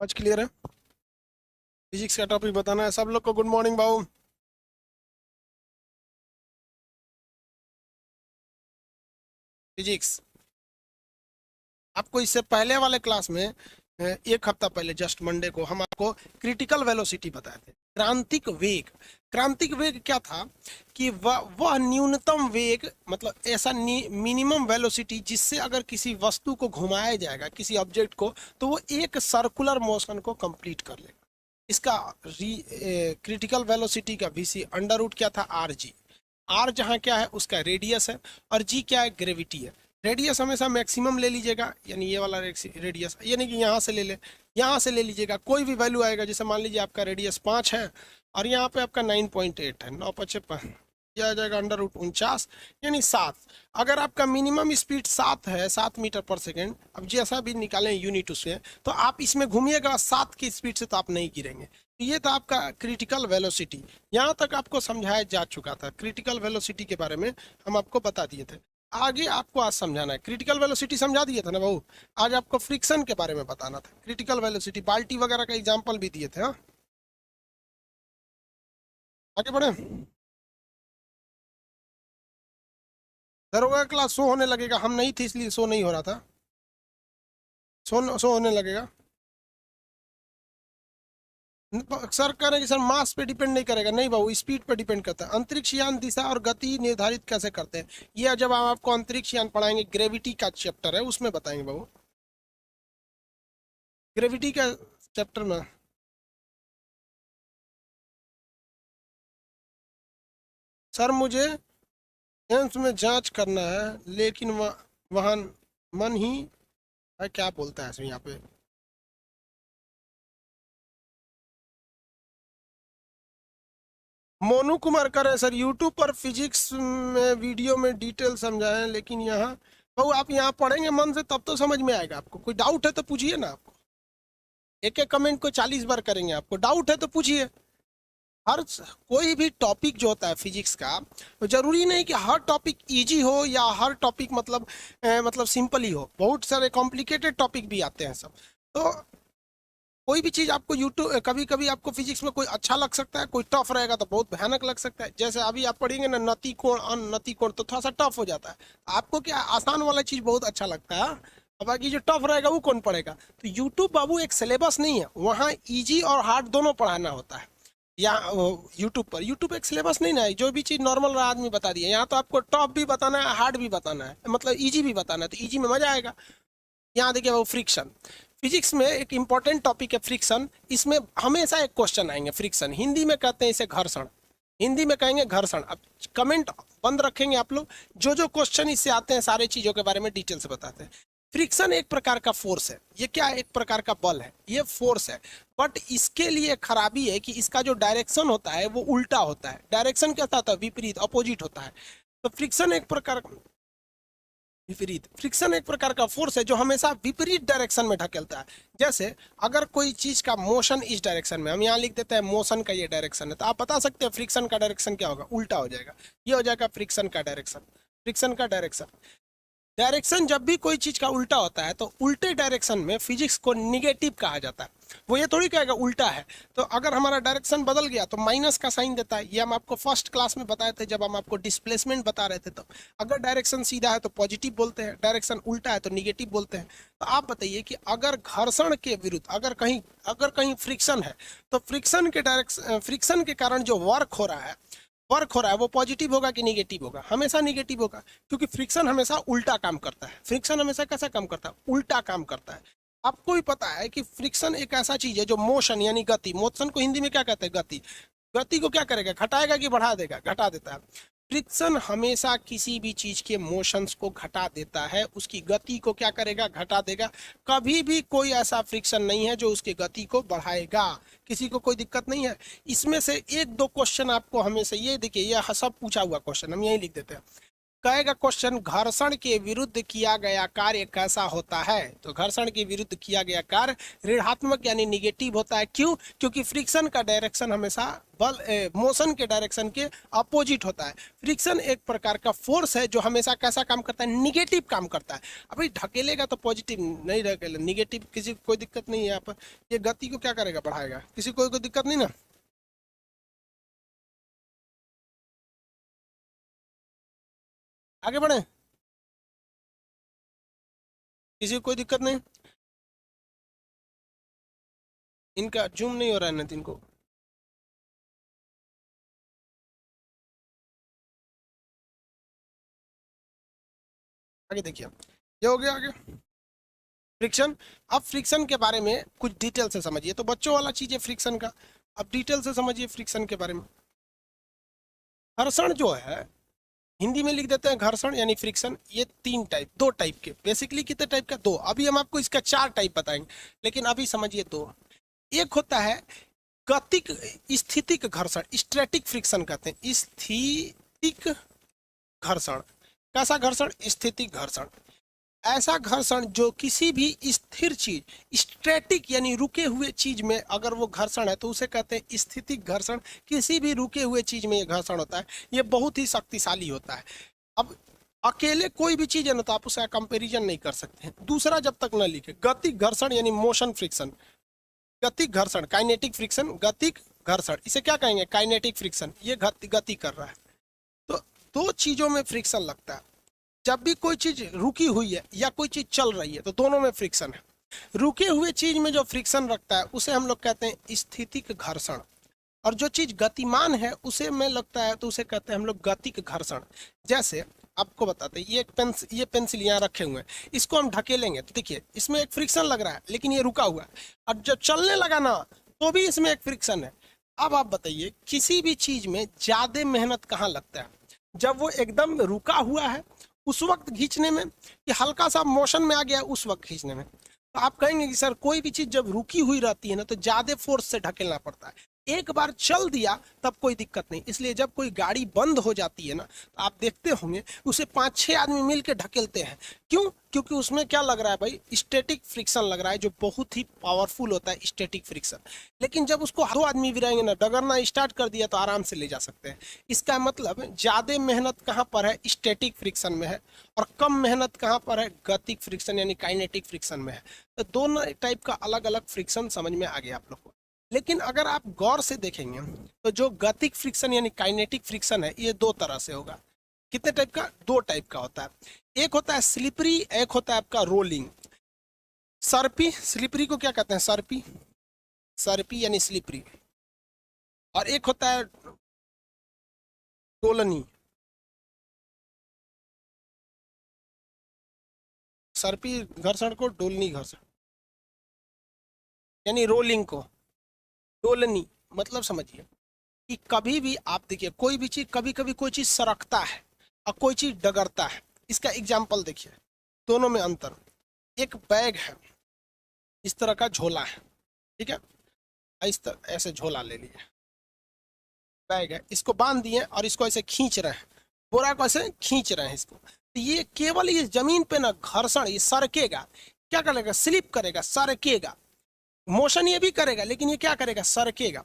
आज क्लियर है। फिजिक्स का टॉपिक बताना है सब लोग को। गुड मॉर्निंग बाबू। फिजिक्स आपको इससे पहले वाले क्लास में एक हफ्ता पहले जस्ट मंडे को हम आपको क्रिटिकल वेलोसिटी बताए थे। क्रांतिक वेग। क्रांतिक वेग क्या था कि वह न्यूनतम वेग, मतलब ऐसा मिनिमम वेलोसिटी जिससे अगर किसी वस्तु को घुमाया जाएगा, किसी ऑब्जेक्ट को, तो वो एक सर्कुलर मोशन को कंप्लीट कर लेगा। इसका क्रिटिकल वेलोसिटी का वीसी अंडर रूट क्या था, आर जी। आर जहाँ क्या है उसका रेडियस है, और जी क्या है, ग्रेविटी है। रेडियस हमेशा मैक्सिमम ले लीजिएगा, यानी ये वाला रेडियस, यानी कि यहाँ से ले ले, यहाँ से ले लीजिएगा, कोई भी वैल्यू आएगा। जैसे मान लीजिए आपका रेडियस 5 है और यहाँ पे आपका 9.8 है, 9×5 यह आ जाएगा अंडर रूट 49, यानी 7। अगर आपका मिनिमम स्पीड 7 है, 7 मीटर पर सेकेंड, अब जैसा भी निकालें यूनिट उसमें, तो आप इसमें घूमिएगा 7 की स्पीड से तो आप नहीं गिरेंगे। तो ये था आपका क्रिटिकल वेलोसिटी। यहाँ तक आपको समझाया जा चुका था। क्रिटिकल वेलोसिटी के बारे में हम आपको बता दिए थे। आगे आपको आज समझाना है। क्रिटिकल वेलोसिटी समझा दिया था ना बहू। आज आपको फ्रिक्शन के बारे में बताना था। क्रिटिकल वेलोसिटी बाल्टी वगैरह का एग्जाम्पल भी दिए थे। हाँ, आगे बढ़े। दरोगा क्लास शो होने लगेगा, हम नहीं थे इसलिए शो नहीं हो रहा था। शो होने लगेगा। सर कह रहे हैं कि सर मास पे डिपेंड नहीं करेगा। नहीं बाबू, स्पीड पे डिपेंड करता है। अंतरिक्ष यान दिशा और गति निर्धारित कैसे करते हैं, ये जब हम आपको अंतरिक्ष यान पढ़ाएंगे, ग्रेविटी का चैप्टर है उसमें बताएंगे बाबू। ग्रेविटी का चैप्टर में। सर मुझे एम्स में जांच करना है, लेकिन वहाँ मन ही है, क्या बोलता है सर यहाँ पे। मोनू कुमार कर रहे हैं सर, यूट्यूब पर फिजिक्स में वीडियो में डिटेल समझाएं, लेकिन यहाँ बहू आप यहाँ पढ़ेंगे मन से तब तो समझ में आएगा। आपको कोई डाउट है तो पूछिए ना। आपको एक एक कमेंट को 40 बार करेंगे। आपको डाउट है तो पूछिए। हर कोई भी टॉपिक जो होता है फिजिक्स का, तो जरूरी नहीं कि हर टॉपिक इजी हो या हर टॉपिक मतलब सिंपल ही हो। बहुत सारे कॉम्प्लिकेटेड टॉपिक भी आते हैं सब। तो कोई भी चीज़ आपको यूट्यूब, कभी कभी आपको फिजिक्स में कोई अच्छा लग सकता है, कोई टफ रहेगा तो बहुत भयानक लग सकता है। जैसे अभी आप पढ़ेंगे ना नति कोण अननति कोण, तो थोड़ा सा टफ हो जाता है। आपको क्या आसान वाला चीज़ बहुत अच्छा लगता है, और बाकी जो टफ रहेगा वो कौन पढ़ेगा। तो यूट्यूब बाबू एक सिलेबस नहीं है, वहाँ इजी और हार्ड दोनों पढ़ाना होता है। या यूट्यूब एक सिलेबस नहीं ना है, जो भी चीज़ नॉर्मल आदमी बता दिया। यहाँ तो आपको टफ भी बताना है, हार्ड भी बताना है, मतलब इजी भी बताना है, तो इजी में मजा आएगा। यहाँ देखिए वो फ्रिक्शन। फिजिक्स में एक इंपॉर्टेंट टॉपिक है फ्रिक्शन। इसमें हमेशा एक क्वेश्चन आएंगे फ्रिक्शन। हिंदी में कहते हैं इसे घर्षण। हिंदी में कहेंगे घर्षण। अब कमेंट बंद रखेंगे आप लोग। जो जो क्वेश्चन इससे आते हैं सारे चीजों के बारे में डिटेल से बताते हैं। फ्रिक्शन एक प्रकार का फोर्स है। ये क्या है, एक प्रकार का बल है, ये फोर्स है। बट इसके लिए खराबी है कि इसका जो डायरेक्शन होता है वो उल्टा होता है। डायरेक्शन क्या होता है, विपरीत, अपोजिट होता है। तो फ्रिक्शन एक प्रकार, विपरीत, फ्रिक्शन एक प्रकार का फोर्स है जो हमेशा विपरीत डायरेक्शन में ढकेलता है। जैसे अगर कोई चीज का मोशन इस डायरेक्शन में, हम यहाँ लिख देते हैं मोशन का ये डायरेक्शन है, तो आप बता सकते हैं फ्रिक्शन का डायरेक्शन क्या होगा, उल्टा हो जाएगा। ये हो जाएगा फ्रिक्शन का डायरेक्शन। फ्रिक्शन का डायरेक्शन, डायरेक्शन जब भी कोई चीज का उल्टा होता है तो उल्टे डायरेक्शन में फिजिक्स को निगेटिव कहा जाता है। वो ये थोड़ी कहेगा उल्टा है। तो अगर हमारा डायरेक्शन बदल गया तो माइनस का साइन देता है। ये हम आपको फर्स्ट क्लास में बताए थे जब हम आपको डिस्प्लेसमेंट बता रहे थे। तो अगर डायरेक्शन सीधा है तो पॉजिटिव बोलते हैं, डायरेक्शन उल्टा है तो निगेटिव बोलते हैं। तो आप बताइए कि अगर घर्षण के विरुद्ध अगर कहीं फ्रिक्शन है, तो फ्रिक्शन के कारण जो वर्क हो रहा है वो पॉजिटिव होगा कि निगेटिव होगा? हमेशा निगेटिव होगा, क्योंकि फ्रिक्शन हमेशा उल्टा काम करता है। फ्रिक्शन हमेशा कैसा काम करता है, उल्टा काम करता है। आपको भी पता है कि फ्रिक्शन एक ऐसा चीज है जो मोशन यानी गति, मोशन को हिंदी में क्या कहते हैं, गति। गति को क्या करेगा, घटाएगा कि बढ़ा देगा, घटा देता है। फ्रिक्शन हमेशा किसी भी चीज के मोशंस को घटा देता है, उसकी गति को क्या करेगा, घटा देगा। कभी भी कोई ऐसा फ्रिक्शन नहीं है जो उसकी गति को बढ़ाएगा। किसी को कोई दिक्कत नहीं है। इसमें से एक दो क्वेश्चन आपको हमेशा, ये देखिए ये सब पूछा हुआ क्वेश्चन हम यही लिख देते हैं। कहेगा क्वेश्चन, घर्षण के विरुद्ध किया गया कार्य कैसा होता है? तो घर्षण के विरुद्ध किया गया कार्य ऋणात्मक यानी निगेटिव होता है। क्यों? क्योंकि फ्रिक्शन का डायरेक्शन हमेशा बल मोशन के डायरेक्शन के अपोजिट होता है। फ्रिक्शन एक प्रकार का फोर्स है जो हमेशा कैसा काम करता है? निगेटिव काम करता है। अभी ढकेलेगा तो पॉजिटिव नहीं ढकेलेगा, निगेटिव, किसी को कोई दिक्कत नहीं है यहाँ पर। ये गति को क्या करेगा? बढ़ाएगा। किसी को कोई दिक्कत नहीं ना? आगे बढ़े, किसी को कोई दिक्कत नहीं? इनका जूम नहीं हो रहा है नितिन को। आगे देखिए, ये हो गया आगे फ्रिक्शन। अब फ्रिक्शन के बारे में कुछ डिटेल से समझिए। तो बच्चों वाला चीज है फ्रिक्शन का, अब डिटेल से समझिए फ्रिक्शन के बारे में। घर्षण जो है, हिंदी में लिख देते हैं घर्षण यानी फ्रिक्शन। ये तीन टाइप, दो टाइप के, बेसिकली कितने टाइप का? दो। अभी हम आपको इसका चार टाइप बताएंगे, लेकिन अभी समझिए दो। एक होता है गतिक स्थितिक घर्षण, स्टैटिक फ्रिक्शन कहते हैं। स्थितिक घर्षण, कैसा घर्षण? स्थितिक घर्षण। ऐसा घर्षण जो किसी भी स्थिर चीज, स्टैटिक यानी रुके हुए चीज में अगर वो घर्षण है तो उसे कहते हैं स्थितिक घर्षण। किसी भी रुके हुए चीज में ये घर्षण होता है, ये बहुत ही शक्तिशाली होता है। अब अकेले कोई भी चीज है ना तो आप उसका कंपैरिजन नहीं कर सकते हैं। दूसरा जब तक न लिखे, गतिक घर्षण यानी मोशन फ्रिक्शन। गतिक घर्षण, काइनेटिक फ्रिक्शन, गतिक घर्षण, इसे क्या कहेंगे? Kinetic friction. ये गति कर रहा है। तो दो चीजों में फ्रिक्शन लगता है। जब भी कोई चीज रुकी हुई है या कोई चीज चल रही है तो दोनों में फ्रिक्शन है। रुके हुए चीज में जो फ्रिक्शन रखता है उसे हम लोग कहते हैं स्थितिक घर्षण, और जो चीज गतिमान है उसे में लगता है तो उसे कहते हैं हम लोग गतिक घर्षण। जैसे आपको बताते हैं, ये पेंसिल यहाँ रखे हुए हैं, इसको हम ढकेलेंगे तो देखिए इसमें एक फ्रिक्शन लग रहा है, लेकिन ये रुका हुआ है। और जब चलने लगा ना तो भी इसमें एक फ्रिक्शन है। अब आप बताइए, किसी भी चीज में ज्यादा मेहनत कहाँ लगता है? जब वो एकदम रुका हुआ है उस वक्त खींचने में, कि हल्का सा मोशन में आ गया उस वक्त खींचने में? तो आप कहेंगे कि सर कोई भी चीज जब रुकी हुई रहती है ना तो ज्यादा फोर्स से ढकेलना पड़ता है। एक बार चल दिया तब कोई दिक्कत नहीं। इसलिए जब कोई गाड़ी बंद हो जाती है ना तो आप देखते होंगे उसे 5-6 आदमी मिलकर ढकेलते हैं। क्यों? क्योंकि उसमें क्या लग रहा है भाई? स्टैटिक फ्रिक्शन लग रहा है, जो बहुत ही पावरफुल होता है स्टैटिक फ्रिक्शन। लेकिन जब उसको 2 आदमी भी रहेंगे ना, डगरना स्टार्ट कर दिया तो आराम से ले जा सकते हैं। इसका मतलब ज्यादा मेहनत कहाँ पर है? स्टैटिक फ्रिक्शन में है, और कम मेहनत कहाँ पर है? गतिक फ्रिक्शन यानी काइनेटिक फ्रिक्शन में है। तो दोनों टाइप का अलग अलग फ्रिक्शन समझ में आ गया आप लोग को। लेकिन अगर आप गौर से देखेंगे तो जो गतिक फ्रिक्शन यानी काइनेटिक फ्रिक्शन है, ये दो तरह से होगा। कितने टाइप का? दो टाइप का होता है। एक होता है स्लिपरी, एक होता है आपका रोलिंग। सर्पी, स्लिपरी को क्या कहते हैं? सर्पी, सर्पी यानी स्लिपरी। और एक होता है डोलनी। सर्पी घर्षण को डोलनी घर्षण यानी रोलिंग को डोलनी। मतलब समझिए कि कभी भी आप देखिए, कोई भी चीज, कभी कभी कोई चीज सरकता है और कोई चीज डगरता है। इसका एग्जाम्पल देखिए, दोनों में अंतर। एक बैग है, इस तरह का झोला है, ठीक है? इस तरह ऐसे झोला ले लिए, बैग है, इसको बांध दिए और इसको ऐसे खींच रहे हैं, बोरा को ऐसे खींच रहे हैं इसको। तो ये केवल इस जमीन पे ना घर्षण, ये सरकेगा। क्या करेगा? स्लिप करेगा, सरकेगा। मोशन ये भी करेगा, लेकिन ये क्या करेगा? सरकेगा।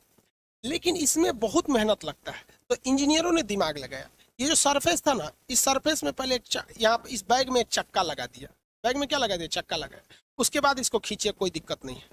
लेकिन इसमें बहुत मेहनत लगता है, तो इंजीनियरों ने दिमाग लगाया। ये जो सरफेस था ना, इस सरफेस में पहले यहाँ इस बैग में एक चक्का लगा दिया। बैग में क्या लगा दिया? चक्का लगाया। उसके बाद इसको खींचिए, कोई दिक्कत नहीं है।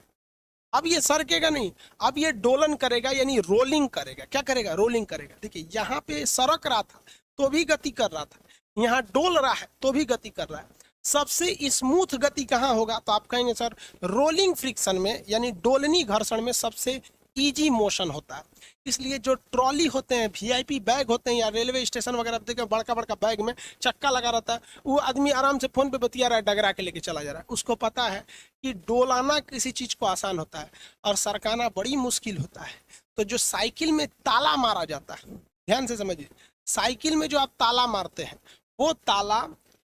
अब ये सरकेगा नहीं, अब ये डोलन करेगा यानी रोलिंग करेगा। क्या करेगा? रोलिंग करेगा। देखिए यहाँ पे सरक रहा था तो भी गति कर रहा था, यहाँ डोल रहा है तो भी गति कर रहा है। सबसे स्मूथ गति कहाँ होगा? तो आप कहेंगे सर रोलिंग फ्रिक्शन में, यानी डोलनी घर्षण में सबसे इजी मोशन होता है। इसलिए जो ट्रॉली होते हैं, वीआईपी बैग होते हैं, या रेलवे स्टेशन वगैरह देखें, बड़का बड़का बैग में चक्का लगा रहता है, वो आदमी आराम से फोन पे बतिया रहा है, डगरा के लेके चला जा रहा है। उसको पता है कि डोलाना किसी चीज को आसान होता है और सरकाना बड़ी मुश्किल होता है। तो जो साइकिल में ताला मारा जाता है, ध्यान से समझिए, साइकिल में जो आप ताला मारते हैं, वो ताला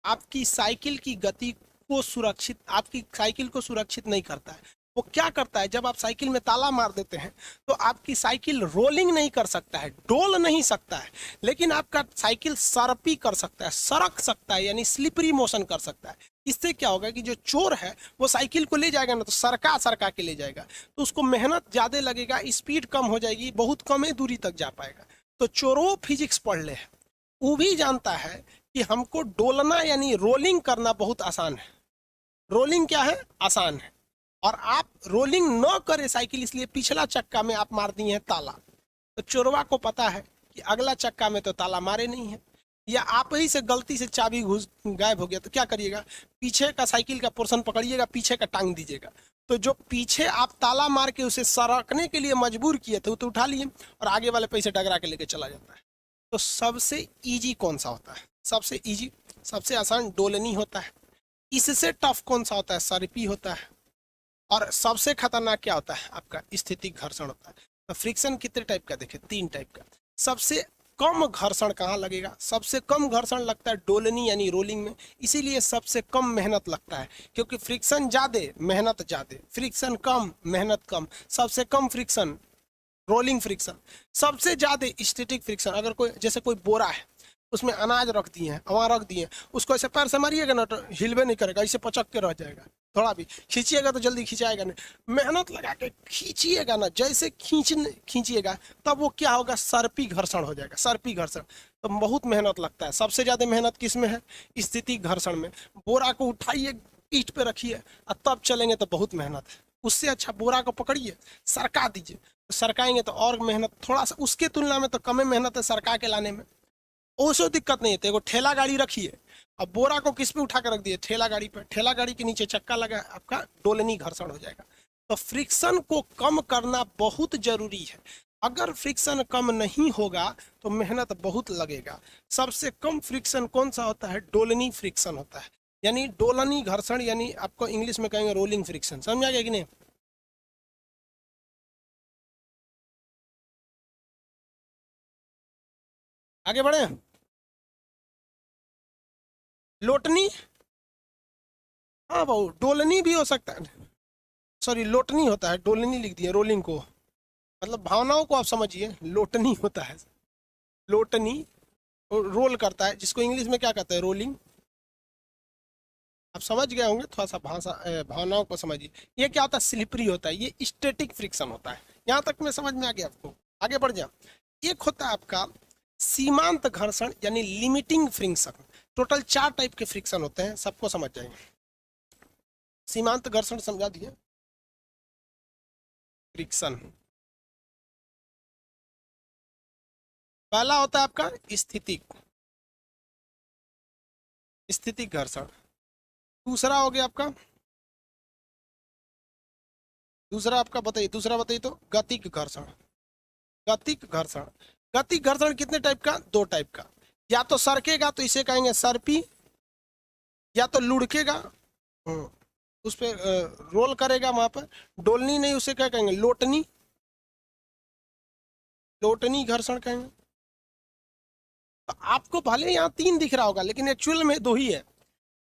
आपकी साइकिल की गति को सुरक्षित, आपकी साइकिल को सुरक्षित नहीं करता है। वो क्या करता है, जब आप साइकिल में ताला मार देते हैं तो आपकी साइकिल रोलिंग नहीं कर सकता है, डोल नहीं सकता है, लेकिन आपका साइकिल सरपी कर सकता है, सरक सकता है, यानी स्लिपरी मोशन कर सकता है। इससे क्या होगा कि जो चोर है वो साइकिल को ले जाएगा ना, तो सरका सरका के ले जाएगा, तो उसको मेहनत ज़्यादा लगेगा, स्पीड कम हो जाएगी, बहुत कम ही दूरी तक जा पाएगा। तो चोरो फिजिक्स पढ़ ले, वो भी जानता है कि हमको डोलना यानी रोलिंग करना बहुत आसान है। रोलिंग क्या है, आसान है। और आप रोलिंग न करें साइकिल, इसलिए पिछला चक्का में आप मार दिए हैं ताला। तो चोरवा को पता है कि अगला चक्का में तो ताला मारे नहीं है, या आप ही से गलती से चाबी घुस गायब हो गया, तो क्या करिएगा, पीछे का साइकिल का पोर्शन पकड़िएगा, पीछे का टांग दीजिएगा। तो जो पीछे आप ताला मार के उसे सरकने के लिए मजबूर किए थे वो तो उठा लिए, और आगे वाले पैसे डगरा के लेके चला जाता है। तो सबसे ईजी कौन सा होता है, सबसे ईजी, सबसे आसान डोलनी होता है। इससे टफ कौन सा होता है, सरपी होता है। और सबसे खतरनाक क्या होता है, आपका स्थितिक घर्षण होता है। तो फ्रिक्शन कितने टाइप का देखें, 3 टाइप का। सबसे कम घर्षण कहाँ लगेगा, सबसे कम घर्षण लगता है डोलनी यानी रोलिंग में, इसीलिए सबसे कम मेहनत लगता है, क्योंकि फ्रिक्शन ज़्यादा मेहनत ज़्यादा, फ्रिक्शन कम मेहनत कम। सबसे कम फ्रिक्शन रोलिंग फ्रिक्शन, सबसे ज़्यादा स्टैटिक फ्रिक्शन। अगर कोई, जैसे कोई बोरा है उसमें अनाज रख दिए हैं, वहाँ रख दिए, उसको ऐसे पैर से मारिएगा ना तो हिलवे नहीं करेगा, इसे पचक के रह जाएगा। थोड़ा भी खींचिएगा तो जल्दी खिंचाएगा नहीं, मेहनत लगा के खींचिएगा ना, जैसे खींचिएगा तब वो क्या होगा, सर्पी घर्षण हो जाएगा, सर्पी घर्षण। तो बहुत मेहनत लगता है। सबसे ज़्यादा मेहनत किस में है, स्थितिक घर्षण में। बोरा को उठाइए, ईंट पे रखिए और तब चलेंगे तो बहुत मेहनत है। उससे अच्छा बोरा को पकड़िए, सरका दीजिए, सरकाएंगे तो और मेहनत, थोड़ा सा उसके तुलना में तो कम मेहनत है सरका के लाने में। उसको दिक्कत नहीं है, वो ठेला गाड़ी रखिए, अब बोरा को किस पे उठा कर रख दिए, ठेला गाड़ी पे, ठेला गाड़ी के नीचे चक्का लगा, आपका डोलनी घर्षण हो जाएगा। तो फ्रिक्शन को कम करना बहुत जरूरी है। अगर फ्रिक्शन कम नहीं होगा तो मेहनत बहुत लगेगा। सबसे कम फ्रिक्शन कौन सा होता है, डोलनी फ्रिक्शन होता है, यानी डोलनी घर्षण, यानी आपको इंग्लिश में कहेंगे रोलिंग फ्रिक्शन। समझ आ गया कि नहीं? आगे बढ़े। लोटनी, हाँ भाऊ, डोलनी भी हो सकता है, सॉरी लोटनी होता है, डोलनी लिख दिए रोलिंग को, मतलब भावनाओं को आप समझिए, लोटनी होता है। लोटनी रोल करता है, जिसको इंग्लिश में क्या कहते हैं, रोलिंग। आप समझ गए होंगे, थोड़ा सा भावनाओं को समझिए। ये क्या होता है, स्लिपरी होता है, ये स्टैटिक फ्रिक्शन होता है। यहाँ तक में समझ में आ गया आपको? आगे बढ़ जाओ। एक होता है आपका सीमांत घर्षण यानी लिमिटिंग फ्रिक्शन। टोटल 4 टाइप के फ्रिक्शन होते हैं, सबको समझ जाएंगे। सीमांत घर्षण समझा दिए, फ्रिक्शन। पहला होता है आपका स्थितिक घर्षण। दूसरा हो गया आपका, दूसरा बताइए तो गतिक घर्षण। गतिक घर्षण, गतिक घर्षण कितने टाइप का, 2 टाइप का। या तो सरकेगा तो इसे कहेंगे सर्पी, या तो लुढ़केगा, उस पर रोल करेगा, वहां पर डोलनी नहीं, उसे क्या कहेंगे, लोटनी, लोटनी घर्षण कहेंगे। तो आपको भले यहाँ 3 दिख रहा होगा, लेकिन एक्चुअल में 2 ही है।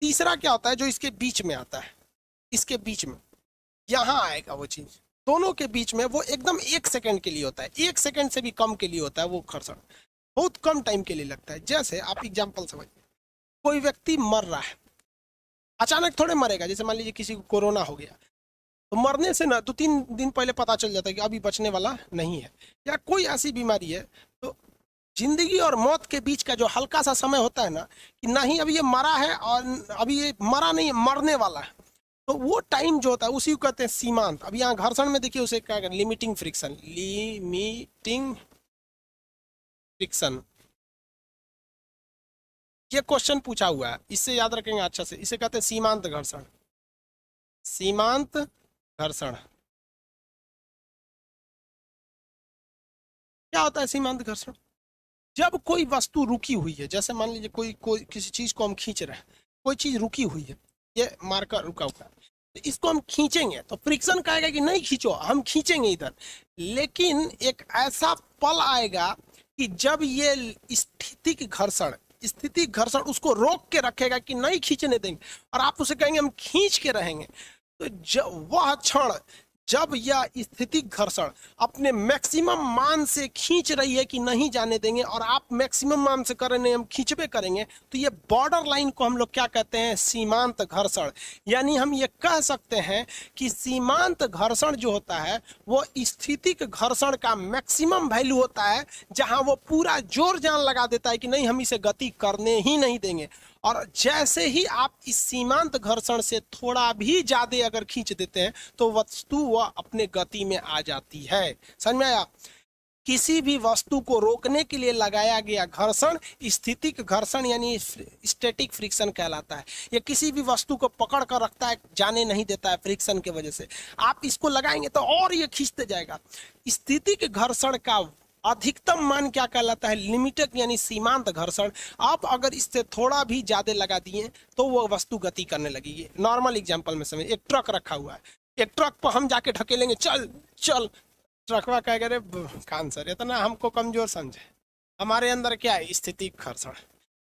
तीसरा क्या होता है, जो इसके बीच में आता है, इसके बीच में यहाँ आएगा वो चीज, दोनों के बीच में, वो एकदम 1 सेकंड के लिए होता है, 1 सेकंड से भी कम के लिए होता है वो घर्षण, बहुत कम टाइम के लिए लगता है। जैसे आप एग्जाम्पल समझिए, कोई व्यक्ति मर रहा है, अचानक थोड़े मरेगा, जैसे मान लीजिए किसी को कोरोना हो गया, तो मरने से ना 2-3 दिन पहले पता चल जाता है कि अभी बचने वाला नहीं है। या कोई ऐसी बीमारी है, तो जिंदगी और मौत के बीच का जो हल्का सा समय होता है ना, कि नहीं अभी ये मरा है और अभी ये मरा नहीं है, मरने वाला है, तो वो टाइम जो होता है उसी को कहते हैं सीमांत। अब यहाँ घर्षण में देखिए उसे क्या कहते हैं, लिमिटिंग फ्रिक्शन, लिमिटिंग फ्रिक्शन। ये क्वेश्चन पूछा हुआ है, इससे याद रखेंगे अच्छा से, इसे कहते हैं सीमांत घर्षण। सीमांत घर्षण क्या होता है, सीमांत घर्षण? जब कोई वस्तु रुकी हुई है, जैसे मान लीजिए कोई किसी चीज को हम खींच रहे हैं, कोई चीज रुकी हुई है, ये मार्कर रुका हुआ है, तो इसको हम खींचेंगे तो फ्रिक्शन कहेगा कि नहीं खींचो, हम खींचेंगे इधर। लेकिन एक ऐसा पल आएगा कि जब ये स्थितिक घर्षण उसको रोक के रखेगा कि नहीं खींचने देंगे, और आप उसे कहेंगे हम खींच के रहेंगे, तो वह क्षण जब यह स्थितिक घर्षण अपने मैक्सिमम मान से खींच रही है कि नहीं जाने देंगे, और आप मैक्सिमम मान से कर रहे हैं, हम खींचबे करेंगे, तो ये बॉर्डर लाइन को हम लोग क्या कहते हैं, सीमांत घर्षण। यानी हम ये कह सकते हैं कि सीमांत घर्षण जो होता है वो स्थितिक घर्षण का मैक्सिमम वैल्यू होता है, जहां वो पूरा जोर जान लगा देता है कि नहीं, हम इसे गति करने ही नहीं देंगे। और जैसे ही आप इस सीमांत घर्षण से थोड़ा भी ज्यादा अगर खींच देते हैं तो वस्तु वह अपने गति में आ जाती है। समझ में आया? किसी भी वस्तु को रोकने के लिए लगाया गया घर्षण स्थितिक घर्षण यानी स्टैटिक फ्रिक्शन कहलाता है। ये किसी भी वस्तु को पकड़ कर रखता है, जाने नहीं देता है फ्रिक्शन की वजह से। आप इसको लगाएंगे तो और ये खींचते जाएगा। स्थितिक घर्षण का अधिकतम मान क्या कहलाता है, लिमिटेड यानी सीमांत घर्षण। आप अगर इससे थोड़ा भी ज्यादा लगा दिए तो वो वस्तु गति करने लगेगी। नॉर्मल एग्जांपल में समझ, एक ट्रक रखा हुआ है, एक ट्रक पर हम जाके ढकेलेंगे, चल चल, ट्रकवा कहेगा रे कान सर इतना हमको कमजोर समझे, हमारे अंदर क्या है, स्थितिक घर्षण।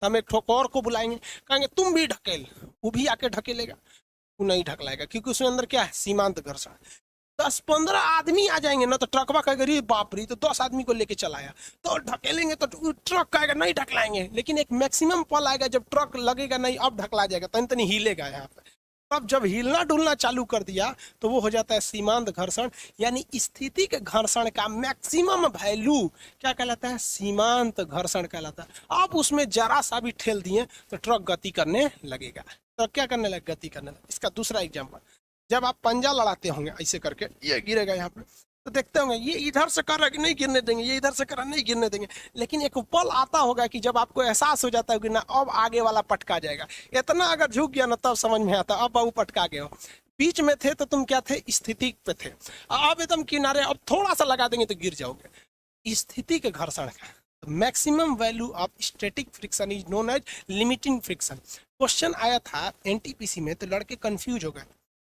हम एक ठोक और को बुलाएंगे, कहेंगे तुम भी ढकेल, वो भी आके ढकेलेगा, वो नहीं ढकलाएगा, क्योंकि उसके अंदर क्या है, सीमांत घर्षण। 10-15 आदमी आ जाएंगे ना तो ट्रकवा कहेगा रे बाप रे, तो 10 आदमी को लेके चलाया, तो ढकेलेंगे तो ट्रक कहेगा नहीं ढकलाएंगे। लेकिन एक मैक्सिमम पल आएगा जब ट्रक लगेगा नहीं, अब ढकला जाएगा, तनी तनी हिलेगा यहाँ पे। अब जब हिलना डुलना चालू कर दिया तो वो हो जाता है सीमांत घर्षण। यानी स्थितिक घर्षण का मैक्सिमम वैल्यू क्या कहलाता है, सीमांत घर्षण कहलाता है। आप उसमें जरा सा भी ठेल दिए तो ट्रक गति करने लगेगा। ट्रक क्या करने लगे, गति करने लगे। इसका दूसरा एग्जाम्पल, जब आप पंजा लड़ाते होंगे ऐसे करके, ये गिरेगा यहाँ पे, तो देखते होंगे ये इधर से कर रहा है कि नहीं गिरने देंगे, ये इधर से कर रहा नहीं गिरने देंगे। लेकिन एक पल आता होगा कि जब आपको एहसास हो जाता है कि ना अब आगे वाला पटका जाएगा, इतना अगर झुक गया ना तब समझ में आता अब बाबू पटका गए हो। बीच में थे तो तुम क्या थे, स्थिति पे थे, अब एकदम किनारे, अब थोड़ा सा लगा देंगे तो गिर जाओगे। स्थिति के घर्षण का maximum value of static friction is known as limiting friction. Question आया था एनटीपीसी में तो लड़के कंफ्यूज हो गए।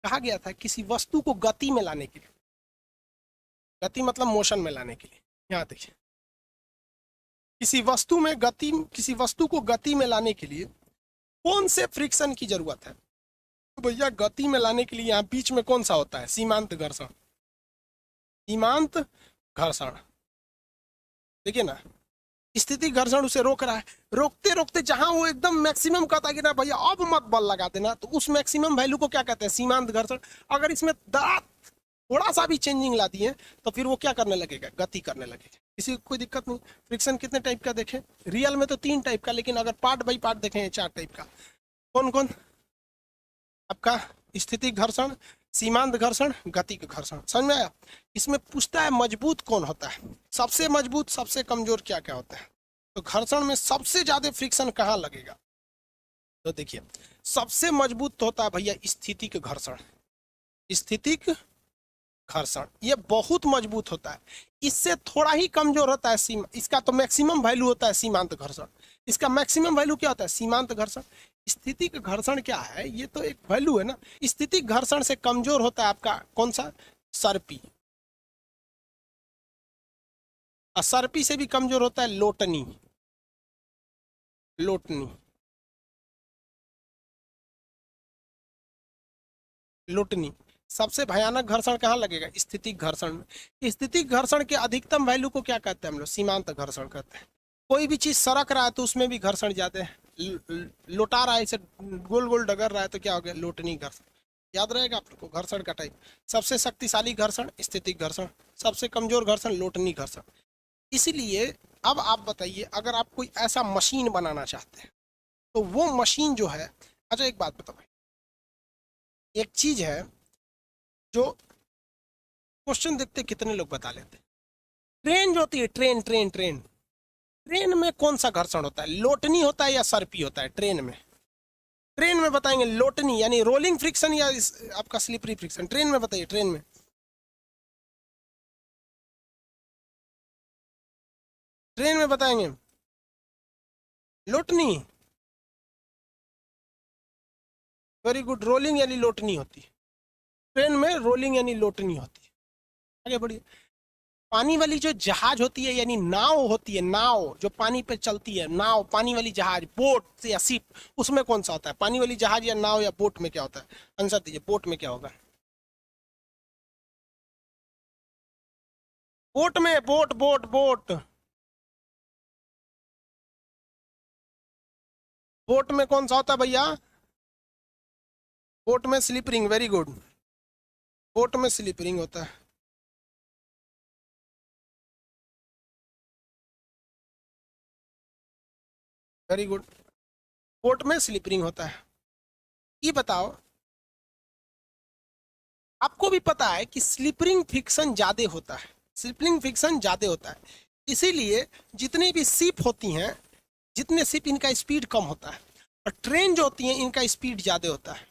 कहा गया था किसी वस्तु को गति में लाने के लिए, गति मतलब मोशन में लाने के लिए, यहाँ देखिए, किसी वस्तु में गति, किसी वस्तु को गति में लाने के लिए कौन से फ्रिक्शन की जरूरत है। तो भैया गति में लाने के लिए यहाँ बीच में कौन सा होता है, सीमांत घर्षण। सीमांत घर्षण देखिए ना, स्थिति घर्षण उसे रोक रहा है, रोकते रोकते जहां वो एकदम मैक्सिमम कहता है कि ना भैया अब मत बल लगा देना, तो उस मैक्सिमम वैल्यू को क्या कहते हैं, सीमांत घर्षण। अगर इसमें थोड़ा सा भी चेंजिंग ला दिए तो फिर वो क्या करने लगेगा, गति करने लगेगा। किसी को कोई दिक्कत नहीं। फ्रिक्शन कितने टाइप का देखें, रियल में तो 3 टाइप का, लेकिन अगर पार्ट बाई पार्ट देखें 4 टाइप का। कौन कौन, आपका स्थितिक घर्षण, सीमांत घर्षण, गतिक घर्षण। समझ में आया? इसमें पूछता है मजबूत कौन होता है, सबसे मजबूत सबसे कमजोर क्या क्या होता है। तो घर्षण में सबसे ज्यादा फ्रिक्शन कहाँ लगेगा, तो देखिए सबसे मजबूत होता है भैया स्थितिक घर्षण। स्थितिक घर्षण ये बहुत मजबूत होता है। इससे थोड़ा ही कमजोर होता है इसका तो मैक्सिमम वैल्यू होता है सीमांत घर्षण। इसका मैक्सिमम वैल्यू क्या होता है, सीमांत घर्षण। स्थितिक घर्षण क्या है, ये तो एक वैल्यू है ना। स्थितिक घर्षण से कमजोर होता है आपका कौन सा, सर्पी। और सर्पी से भी कमजोर होता है लोटनी। लोटनी, लोटनी। सबसे भयानक घर्षण कहाँ लगेगा, स्थितिक घर्षण में। स्थितिक घर्षण के अधिकतम वैल्यू को क्या कहते हैं हम लोग, सीमांत घर्षण कहते हैं। कोई भी चीज सरक रहा है तो उसमें भी घर्षण ज्यादा है। लोटा रहा है, इसे गोल गोल डगर रहा है तो क्या हो गया, लोटनी घर्षण। याद रहेगा आप लोग को घर्षण का टाइप। सबसे शक्तिशाली घर्षण स्थितिक घर्षण, सबसे कमजोर घर्षण लोटनी घर्षण। इसलिए अब आप बताइए, अगर आप कोई ऐसा मशीन बनाना चाहते हैं तो वो मशीन जो है, अच्छा एक बात बताओ, एक चीज है जो क्वेश्चन देखते कितने लोग बता लेते हैं, ट्रेन जो होती है, ट्रेन ट्रेन ट्रेन ट्रेन में कौन सा घर्षण होता है, लोटनी होता है या सर्पी होता है ट्रेन में। ट्रेन में बताएंगे लोटनी यानी रोलिंग फ्रिक्शन या आपका स्लिपरी फ्रिक्शन। ट्रेन में बताइए, ट्रेन में, ट्रेन में बताएंगे लोटनी। वेरी गुड, रोलिंग यानी लोटनी होती है ट्रेन में, रोलिंग यानी लोटनी होती है। आगे बढ़िए। पानी वाली जो जहाज होती है यानी नाव होती है, नाव जो पानी पे चलती है, नाव पानी वाली जहाज, बोट या शिप, उसमें कौन सा होता है? पानी वाली जहाज या नाव या बोट में क्या होता है? आंसर दीजिए, बोट में क्या होगा? बोट में, बोट बोट बोट बोट में कौन सा होता है भैया? बोट में slip ring, very good, boat में स्लिप रिंग होता है। वेरी गुड, बोट में स्लिप रिंग होता है। ये बताओ, आपको भी पता है कि स्लिपरिंग फ्रिक्शन ज्यादा होता है, स्लिपरिंग फ्रिक्शन ज्यादा होता है, इसीलिए जितनी भी शिप होती हैं, जितने शिप इनका स्पीड कम होता है, और ट्रेन जो होती है इनका स्पीड ज्यादा होता है।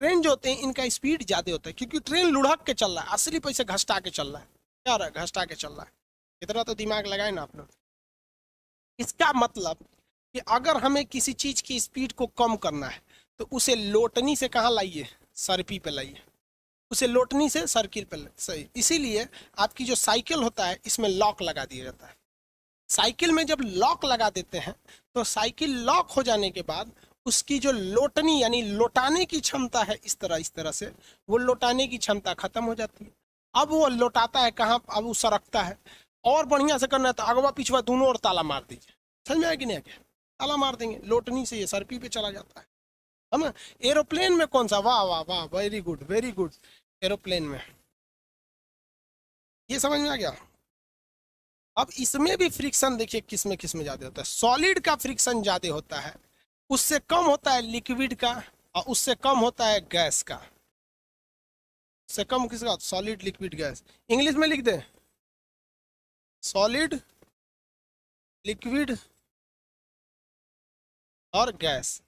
ट्रेन जो होते हैं इनका स्पीड ज्यादा होता है, क्योंकि ट्रेन लुढ़क के चल रहा है, असली पैसे घसटा के चल रहा है। क्या रहा है? घसटा के चल रहा है। इतना तो दिमाग लगाए ना आप लोग। इसका मतलब कि अगर हमें किसी चीज की स्पीड को कम करना है तो उसे लोटनी से कहाँ लाइए? सर्पी पे लाइए, उसे लोटनी से सर्किल पे सही। इसीलिए आपकी जो साइकिल होता है इसमें लॉक लगा दिया जाता है। साइकिल में जब लॉक लगा देते हैं तो साइकिल लॉक हो जाने के बाद उसकी जो लोटनी यानी लौटाने की क्षमता है, इस तरह से वो लौटाने की क्षमता खत्म हो जाती है। अब वो लौटाता है कहाँ? अब वो सरकता है। और बढ़िया से करना है तो अगवा पिछवा दोनों और ताला मार दीजिए। समझ में आया कि नहीं आया? ताला मार देंगे, लोटनी से ये सरपी पे चला जाता है ना। एरोप्लेन में कौन सा? वाह वाह वाह, very good very good. Aeroplane में ये समझ में आ गया। अब इसमें भी फ्रिक्शन देखिए किस में ज्यादा होता है। सॉलिड का फ्रिक्शन ज्यादा होता है, उससे कम होता है लिक्विड का, और उससे कम होता है गैस का। उससे कम किसका? Solid liquid gas. इंग्लिश में लिख दे, सॉलिड लिक्विड और गैस।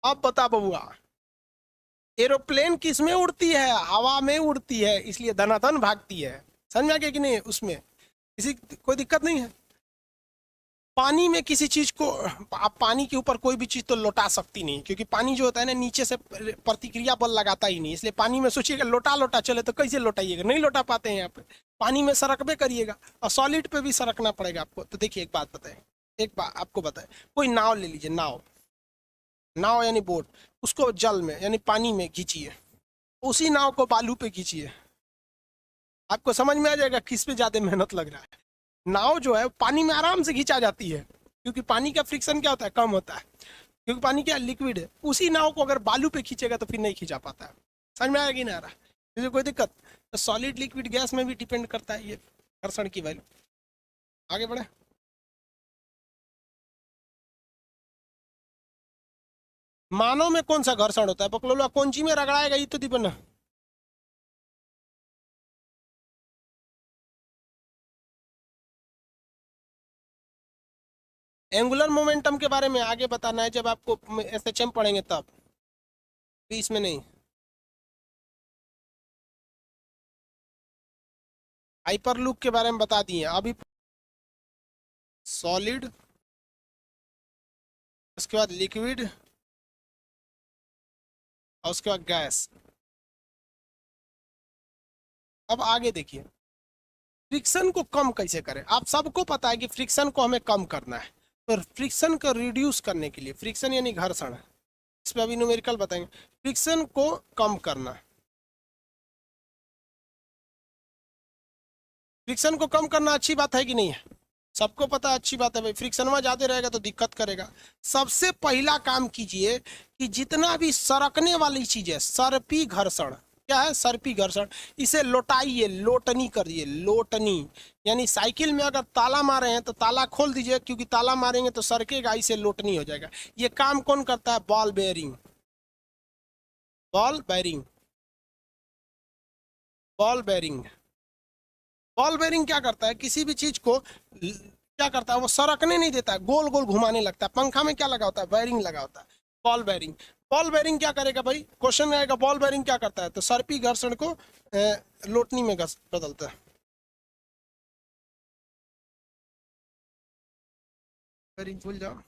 अब बता बबुआ, एरोप्लेन किस में उड़ती है? हवा में उड़ती है, इसलिए धनाधन भागती है। समझ में आ गया कि नहीं? उसमें किसी कोई दिक्कत नहीं है। पानी में किसी चीज को आप पानी के ऊपर कोई भी चीज तो लौटा सकती नहीं, क्योंकि पानी जो होता है ना नीचे से प्रतिक्रिया बल लगाता ही नहीं, इसलिए पानी में सोचिएगा लोटा लोटा चले तो कैसे लौटाइएगा? नहीं लौटा पाते हैं यहाँ पे। पानी में सरकबे करिएगा, और सॉलिड पे भी सरकना पड़ेगा आपको। तो देखिए एक बात बताए, एक बात आपको बताए, कोई नाव ले लीजिए, नाव, नाव यानी बोट, उसको जल में यानी पानी में खींचिए, उसी नाव को बालू पे खींचिए, आपको समझ में आ जाएगा किस पे ज्यादा मेहनत लग रहा है। नाव जो है पानी में आराम से खींचा जाती है, क्योंकि पानी का फ्रिक्शन क्या होता है? कम होता है, क्योंकि पानी क्या लिक्विड है। उसी नाव को अगर बालू पे खींचेगा तो फिर नहीं खींचा पाता है। समझ में आएगा कि नहीं आ रहा? इसमें कोई दिक्कत? तो सॉलिड लिक्विड गैस में भी डिपेंड करता है ये घर्षण की वैल्यू। आगे बढ़े। मानव में कौन सा घर्षण होता है? बकलोला कौन ची में रगड़ाएगा ये तो दीपन। एंगुलर मोमेंटम के बारे में आगे बताना है जब आपको एसएचएम पढ़ेंगे तब, बीच में नहीं। हाइपरलूप के बारे में बता दिए अभी। सॉलिड, उसके बाद लिक्विड, और उसके बाद गैस। अब आगे देखिए, फ्रिक्शन को कम कैसे करें? आप सबको पता है कि फ्रिक्शन को हमें कम करना है, तो फ्रिक्शन को रिड्यूस करने के लिए, फ्रिक्शन यानी घर्षण, इस पर अभी न्यूमेरिकल बताएंगे। फ्रिक्शन को कम करना, फ्रिक्शन को कम करना अच्छी बात है कि नहीं है? सबको पता है अच्छी बात है भाई। फ्रिक्शन में ज्यादा रहेगा तो दिक्कत करेगा। सबसे पहला काम कीजिए कि जितना भी सरकने वाली चीज है, सर्पी घर्षण, क्या है? सर्पी घर्षण, इसे लौटाइए, लोटनी करिए, लोटनी। यानी साइकिल में अगर ताला मारे हैं तो ताला खोल दीजिए, क्योंकि ताला मारेंगे तो सरकेगा, इसे लोटनी हो जाएगा। ये काम कौन करता है? Ball bearing, ball bearing, ball bearing. Ball bearing क्या करता है? किसी भी चीज को क्या करता है? वो सरकने नहीं देता है, गोल गोल घुमाने लगता है। पंखा में क्या लगा होता है? बेयरिंग लगा होता है, बॉल बेयरिंग। बॉल बेयरिंग क्या करेगा भाई? क्वेश्चन आएगा, बॉल बेयरिंग क्या करता है? तो सर्पी घर्षण को लोटनी में बदलता है। बेयरिंग भूल जाओ।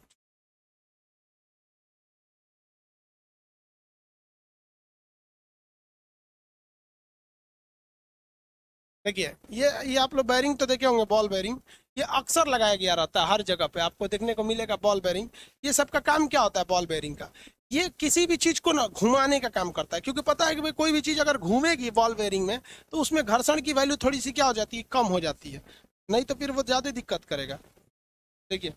देखिए ये आप लोग बेरिंग तो देखे होंगे, बॉल बेरिंग, ये अक्सर लगाया गया रहता है हर जगह पे, आपको देखने को मिलेगा बॉल बेरिंग। ये सब का काम क्या होता है बॉल बेरिंग का? ये किसी भी चीज को ना घुमाने का काम करता है, क्योंकि पता है कि भाई कोई भी चीज अगर घूमेगी बॉल बेरिंग में तो उसमें घर्षण की वैल्यू थोड़ी सी क्या हो जाती है, कम हो जाती है, नहीं तो फिर वो ज्यादा दिक्कत करेगा। देखिए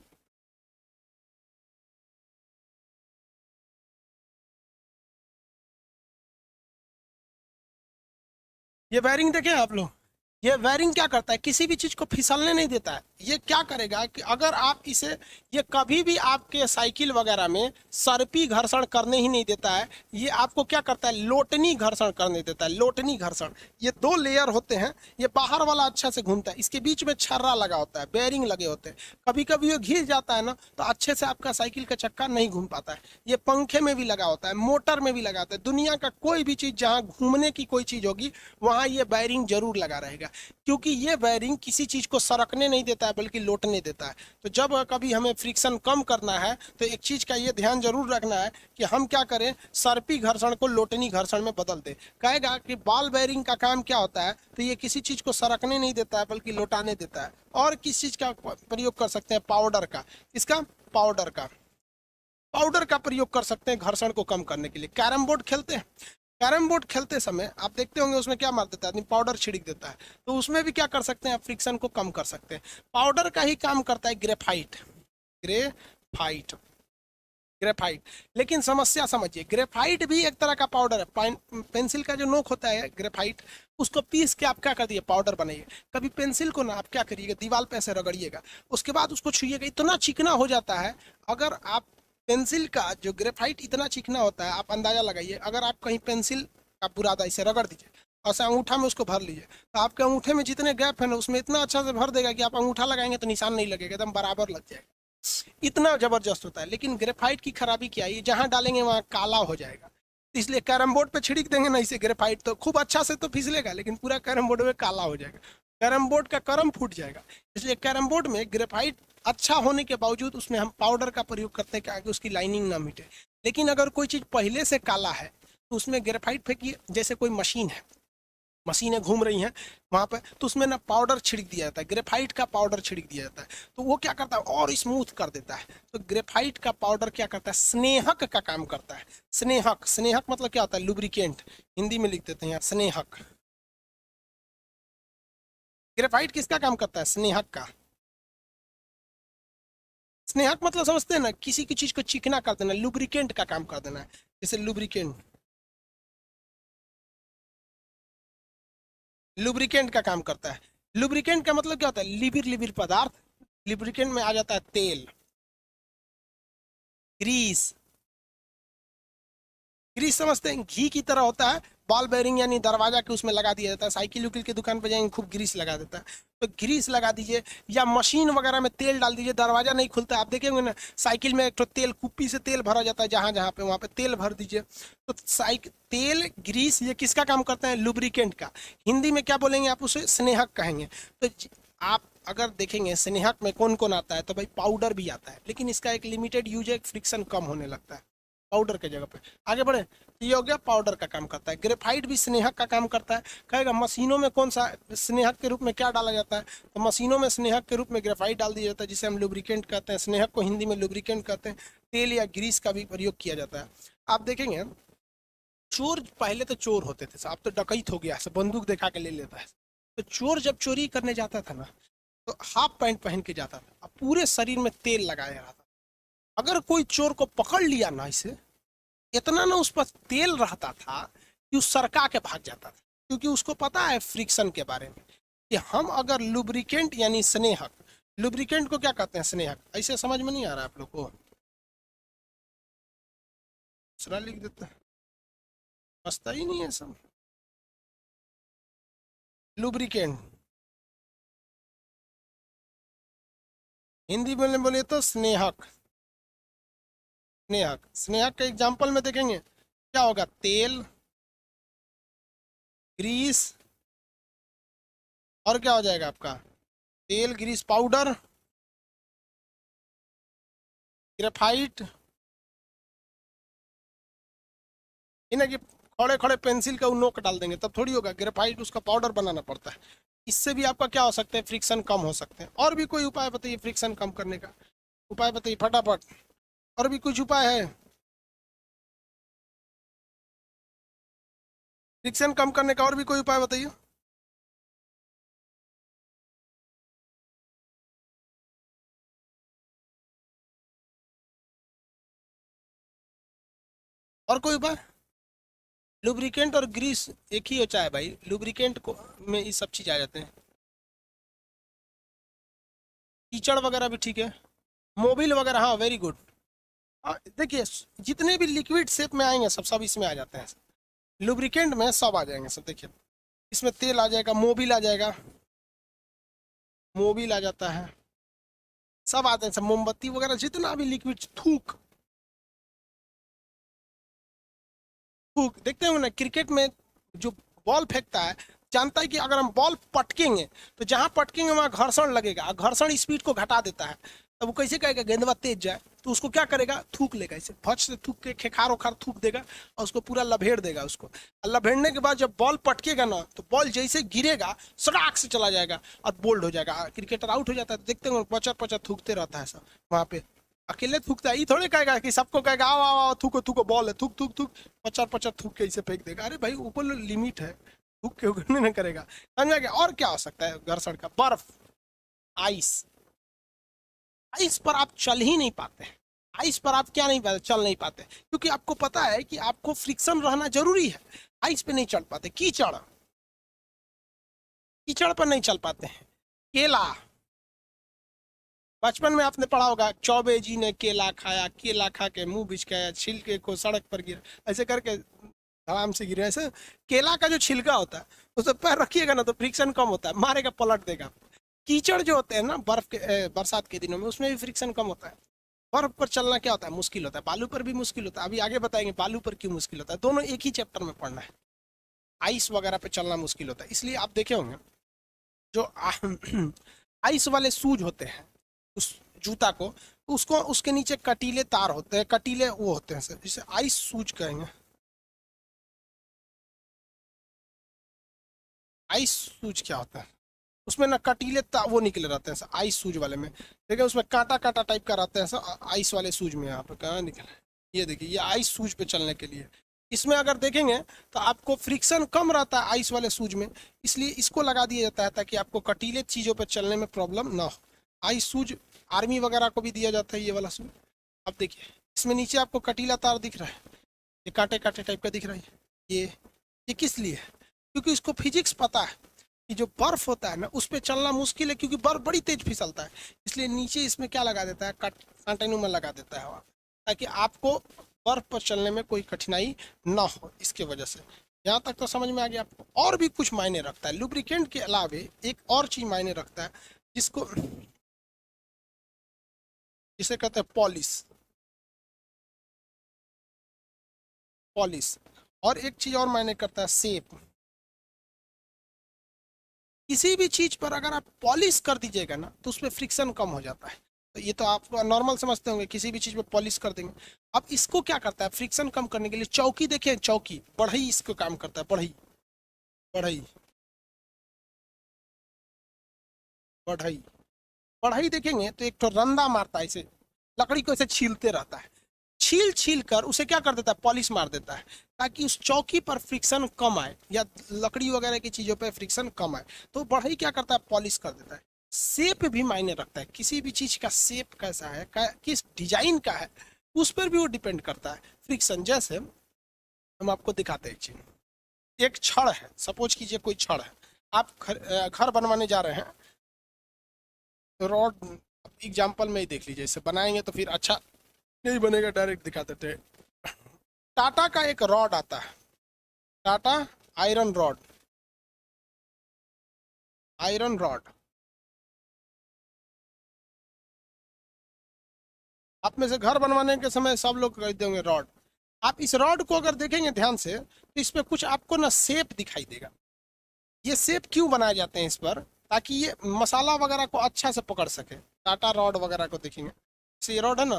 ये वायरिंग देखे आप लोग, ये वायरिंग क्या करता है, किसी भी चीज को फिसलने नहीं देता है। ये क्या करेगा कि अगर आप इसे, ये कभी भी आपके साइकिल वगैरह में सर्पी घर्षण करने ही नहीं देता है। ये आपको क्या करता है, लोटनी घर्षण करने देता है, लोटनी घर्षण। ये दो लेयर होते हैं, ये बाहर वाला अच्छा से घूमता है, इसके बीच में छर्रा लगा होता है, बेरिंग लगे होते हैं। कभी कभी ये घिस जाता है ना तो अच्छे से आपका साइकिल का चक्का नहीं घूम पाता है। ये पंखे में भी लगा होता है, मोटर में भी लगा होता है। दुनिया का कोई भी चीज जहाँ घूमने की कोई चीज होगी वहां ये बेरिंग जरूर लगा रहेगा, क्योंकि ये बेरिंग किसी चीज को सरकने नहीं देता है बल्कि लोटने देता है। तो जब कभी हमें फ्रिक्शन कम करना है तो एक चीज का ये ध्यान जरूर रखना है कि हम क्या करें, सर्पी घर्षण को लोटनी घर्षण में बदल दें। कहेगा कि बॉल बेरिंग का काम क्या होता है, तो ये किसी चीज को सरकने नहीं देता है बल्कि लौटाने देता है। और किस चीज का प्रयोग कर सकते हैं, पाउडर का, इसका पाउडर का, पाउडर का प्रयोग कर सकते हैं घर्षण को कम करने के लिए। कैरम बोर्ड खेलते हैं, कैरम बोर्ड खेलते समय आप देखते होंगे उसमें क्या मार देता है आदमी, पाउडर छिड़क देता है। तो उसमें भी क्या कर सकते हैं आप, फ्रिक्शन को कम कर सकते हैं। पाउडर का ही काम करता है ग्रेफाइट, ग्रेफाइट, ग्रेफाइट। लेकिन समस्या समझिए, ग्रेफाइट भी एक तरह का पाउडर है। पेंसिल का जो नोक होता है ग्रेफाइट, उसको पीस के आप क्या कर दिए, पाउडर बनाइए। कभी पेंसिल को ना आप क्या करिएगा, दीवार पे ऐसे रगड़िएगा, उसके बाद उसको छुइएगा, इतना चिकना हो जाता है। अगर आप पेंसिल का जो ग्रेफाइट इतना चिकना होता है, आप अंदाजा लगाइए, अगर आप कहीं पेंसिल का बुरादा इसे रगड़ दीजिए और से अंगूठा में उसको भर लीजिए, तो आपके अंगूठे में जितने गैप है ना उसमें इतना अच्छा से भर देगा कि आप अंगूठा लगाएंगे तो निशान नहीं लगेगा, एकदम बराबर लग जाएगा। इतना जबरदस्त होता है। लेकिन ग्रेफाइट की खराबी क्या है, ये जहां डालेंगे वहां काला हो जाएगा। इसलिए कैरम बोर्ड पे छिड़क देंगे ना इसे ग्रेफाइट, तो खूब अच्छा से तो फिसलेगा लेकिन पूरा कैरम बोर्ड में काला हो जाएगा, कैरम बोर्ड का करम फूट जाएगा। इसलिए कैरम बोर्ड में ग्रेफाइट अच्छा होने के बावजूद उसमें हम पाउडर का प्रयोग करते हैं कि आगे उसकी लाइनिंग ना मिटे। लेकिन अगर कोई चीज पहले से काला है तो उसमें ग्रेफाइट फेंकिए, जैसे कोई मशीन है, मशीनें घूम रही हैं वहां पर, तो उसमें ना पाउडर छिड़क दिया जाता है, ग्रेफाइट का पाउडर छिड़क दिया जाता है। तो वो क्या करता है, और स्मूथ कर देता है। तो ग्रेफाइट का पाउडर क्या करता है, स्नेहक का काम करता है। स्नेहक, स्नेहक मतलब क्या होता है, लुब्रिकेंट, हिंदी में लिख देते हैं यार, स्नेहक। ग्रेफाइट किसका काम करता है, स्नेहक का। स्नेहक मतलब समझते हैं ना, किसी की चीज को चिकना कर देना, लुब्रिकेंट का काम कर देना है, जैसे लुब्रिकेंट, लुब्रिकेंट का काम करता है। लुब्रिकेंट का मतलब क्या होता है, लिबिर, लिबिर पदार्थ। लुब्रिकेंट में आ जाता है तेल, ग्रीस। ग्रीस समझते हैं, घी की तरह होता है। बॉल बेरिंग यानी दरवाजा के उसमें लगा दिया जाता है, साइकिल उकिल की दुकान पर जाएंगे खूब ग्रीस लगा देता है। तो ग्रीस लगा दीजिए, या मशीन वगैरह में तेल डाल दीजिए, दरवाजा नहीं खुलता है। आप देखेंगे ना साइकिल में एक तो तेल, कुप्पी से तेल भरा जाता है, जहां जहां पे वहां पे तेल भर दीजिए। तो साइकिल तेल, ग्रीस, ये किसका काम करता है, लुब्रिकेंट का। हिंदी में क्या बोलेंगे आप, उसे स्नेहक कहेंगे। तो आप अगर देखेंगे स्नेहक में कौन कौन आता है, तो भाई पाउडर भी आता है, लेकिन इसका एक लिमिटेड यूज है, फ्रिक्शन कम होने लगता है पाउडर के जगह पे। आगे बढ़े, ये हो गया पाउडर का काम करता है। ग्रेफाइट भी स्नेहक का काम करता है। कहेगा मशीनों में कौन सा स्नेहक के रूप में क्या डाला जाता है, तो मशीनों में स्नेहक के रूप में ग्रेफाइट डाल दिया जाता है, जिसे हम लुब्रिकेंट कहते हैं। स्नेहक को हिंदी में लुब्रिकेंट कहते हैं। तेल या ग्रीस का भी प्रयोग किया जाता है। आप देखेंगे चोर, पहले तो चोर होते थे, अब तो डकैत हो गया, सब बंदूक दिखा के ले लेता है। तो चोर जब चोरी करने जाता था ना, तो हाफ पैंट पहन के जाता था, अब पूरे शरीर में तेल लगाया रहता था। अगर कोई चोर को पकड़ लिया ना, इसे इतना ना उस पर तेल रहता था कि उस सरका के भाग जाता था, क्योंकि उसको पता है फ्रिक्शन के बारे में कि हम अगर लुब्रिकेंट यानी स्नेहक, लुब्रिकेंट को क्या कहते हैं, स्नेहक। ऐसे समझ में नहीं आ रहा आप लोग को, दूसरा लिख देते हैं, समझता ही नहीं है सब। लुब्रिकेंट हिंदी में बोले तो स्नेहक, स्नेहक। स्नेहक का एग्जाम्पल में देखेंगे क्या होगा, तेल, ग्रीस, और क्या हो जाएगा आपका, तेल, ग्रीस, पाउडर, ग्रेफाइट। इन्हें कि खड़े खड़े पेंसिल का नोक डाल देंगे तब थोड़ी होगा, ग्रेफाइट उसका पाउडर बनाना पड़ता है। इससे भी आपका क्या हो सकता है, फ्रिक्शन कम हो सकते हैं। और भी कोई उपाय बताइए फ्रिक्शन कम करने का, उपाय बताइए फटाफट। और भी कुछ उपाय है फ्रिक्शन कम करने का, और भी कोई उपाय बताइए। और कोई उपाय? लुब्रिकेंट और ग्रीस एक ही होता है भाई, लुब्रिकेंट को में ये सब चीज़ आ जाते हैं। कीचड़ वगैरह भी ठीक है, मोबिल वगैरह, हाँ वेरी गुड। देखिए जितने भी लिक्विड शेप में आएंगे सब सब इसमें आ जाते हैं, लुब्रिकेंट में सब आ जाएंगे सब। देखिए इसमें तेल आ जाएगा, मोबिल आ जाएगा, मोबिल आ जाता है, सब आते हैं सब, मोमबत्ती वगैरह जितना भी लिक्विड, थूक, थूक देखते हो ना क्रिकेट में जो बॉल फेंकता है, जानता है कि अगर हम बॉल पटकेंगे तो जहां पटकेंगे वहां घर्षण लगेगा, घर्षण स्पीड को घटा देता है। तब वो कैसे कहेगा गेंदवा तेज जाए, तो उसको क्या करेगा, थूक लेगा, इसे फट से थूक के खेखार उखार थूक देगा और उसको पूरा लभेड़ देगा उसको। और लभेड़ने के बाद जब बॉल पटकेगा ना, तो बॉल जैसे गिरेगा सड़ाक से चला जाएगा और बोल्ड हो जाएगा, क्रिकेटर आउट हो जाता है। देखते हो पचर पचर थूकते रहता है सब वहां पे, अकेले थूकता है, ये थोड़े कहेगा कि सबको कहेगा आओ आओ आओ थूको थूको, बॉल है थूक थूक थूक, पचर पचर थूक के इसे फेंक देगा। अरे भाई ऊपर लिमिट है, थूक के उगड़ने नहीं करेगा, समझ में गया। और क्या हो सकता है घर्षण का, बर्फ, आइस, आइस पर आप चल ही नहीं पाते, आइस पर आप क्या नहीं पाते, चल नहीं पाते, क्योंकि आपको पता है कि आपको फ्रिक्शन रहना जरूरी है। आइस पे नहीं चल पाते, कीचड़, कीचड़ पर नहीं चल पाते हैं। केला, बचपन में आपने पढ़ा होगा, चौबे जी ने केला खाया, केला खा के मुंह बिचकाया, छिलके को सड़क पर गिरा, ऐसे करके आराम से गिरे। ऐसे केला का जो छिलका होता है उस पर पैर रखिएगा ना तो फ्रिक्शन कम होता है, मारेगा पलट देगा। कीचड़ जो होते हैं ना बर्फ के बरसात के दिनों में, उसमें भी फ्रिक्शन कम होता है। बर्फ पर चलना क्या होता है, मुश्किल होता है, बालू पर भी मुश्किल होता है, अभी आगे बताएंगे बालू पर क्यों मुश्किल होता है, दोनों एक ही चैप्टर में पढ़ना है। आइस वगैरह पे चलना मुश्किल होता है, इसलिए आप देखे होंगे जो आइस वाले शूज होते हैं उस जूता को, उसको उसके नीचे कटीले तार होते हैं, कटीले वो होते हैं सर, जिसे आइस शूज कहेंगे। आइस शूज क्या होता है, उसमें ना कटीले वो निकले रहते हैं सर, आइस शूज वाले में देखिए, उसमें कांटा कांटा टाइप का रहता है सर, आइस वाले शूज में यहाँ पे कहाँ निकले, ये देखिए ये आइस शूज पे चलने के लिए। इसमें अगर देखेंगे तो आपको फ्रिक्शन कम रहता है आइस वाले शूज में, इसलिए इसको लगा दिया जाता है ताकि आपको कटीले चीज़ों पर चलने में प्रॉब्लम ना हो। आइस शूज आर्मी वगैरह को भी दिया जाता है ये वाला शूज। अब देखिए इसमें नीचे आपको कटीला तार दिख रहा है, ये कांटे कांटे टाइप का दिख रहा है, ये किस लिए है, क्योंकि इसको फिजिक्स पता है कि जो बर्फ होता है ना उस पर चलना मुश्किल है, क्योंकि बर्फ बड़ी तेज फिसलता है, इसलिए नीचे इसमें क्या लगा देता है, कांटेनू में लगा देता है हवा, ताकि आपको बर्फ पर चलने में कोई कठिनाई ना हो, इसके वजह से। यहाँ तक तो समझ में आ गया आपको। और भी कुछ मायने रखता है लुब्रिकेंट के अलावे, एक और चीज मायने रखता है जिसको जिसे कहते हैं पॉलिश, पॉलिश। और एक चीज और मायने करता है शेप। किसी भी चीज पर अगर आप पॉलिश कर दीजिएगा ना तो उसमें फ्रिक्शन कम हो जाता है, तो ये तो आप नॉर्मल समझते होंगे, किसी भी चीज पे पॉलिश कर देंगे। अब इसको क्या करता है फ्रिक्शन कम करने के लिए, चौकी देखिए, चौकी बढ़ई इसको काम करता है, बढ़ई, बढ़ई, बढ़ई, बढ़ई देखेंगे तो एक तो रंदा मारता है, इसे लकड़ी को ऐसे छीलते रहता है, छील छील कर उसे क्या कर देता है, पॉलिश मार देता है, ताकि उस चौकी पर फ्रिक्शन कम आए या लकड़ी वगैरह की चीज़ों पर फ्रिक्शन कम आए, तो बढ़ई क्या करता है, पॉलिश कर देता है। शेप भी मायने रखता है, किसी भी चीज़ का शेप कैसा है, किस डिजाइन का है, उस पर भी वो डिपेंड करता है फ्रिक्शन। जैसे हम आपको दिखाते हैं एक चीज, एक छड़ है, सपोज कीजिए कोई छड़ है, आप घर बनवाने जा रहे हैं, रॉड एग्जाम्पल में ही देख लीजिए, इसे बनाएंगे तो फिर अच्छा नहीं बनेगा, डायरेक्ट दिखा देते हैं। टाटा का एक रॉड आता है, Tata iron rod, iron rod, आप में से घर बनवाने के समय सब लोग खरीदते होंगे रॉड। आप इस रॉड को अगर देखेंगे ध्यान से तो इस पर कुछ आपको ना शेप दिखाई देगा। ये शेप क्यों बनाए जाते हैं इस पर, ताकि ये मसाला वगैरह को अच्छा से पकड़ सके। टाटा रॉड वगैरह को देखेंगे, ये रॉड है ना,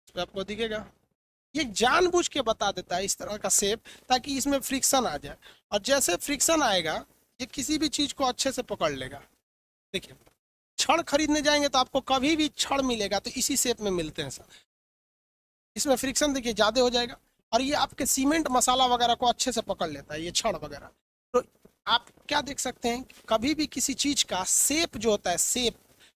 इस पर आपको दिखेगा ये जानबूझ के बता देता है इस तरह का शेप, ताकि इसमें फ्रिक्शन आ जाए, और जैसे फ्रिक्शन आएगा ये किसी भी चीज को अच्छे से पकड़ लेगा। देखिए, छड़ खरीदने जाएंगे तो आपको कभी भी छड़ मिलेगा तो इसी शेप में मिलते हैं सर। इसमें फ्रिक्शन देखिए ज़्यादा हो जाएगा, और ये आपके सीमेंट मसाला वगैरह को अच्छे से पकड़ लेता है, ये छड़ वगैरह। तो आप क्या देख सकते हैं, कभी भी किसी चीज़ का शेप जो होता है, शेप,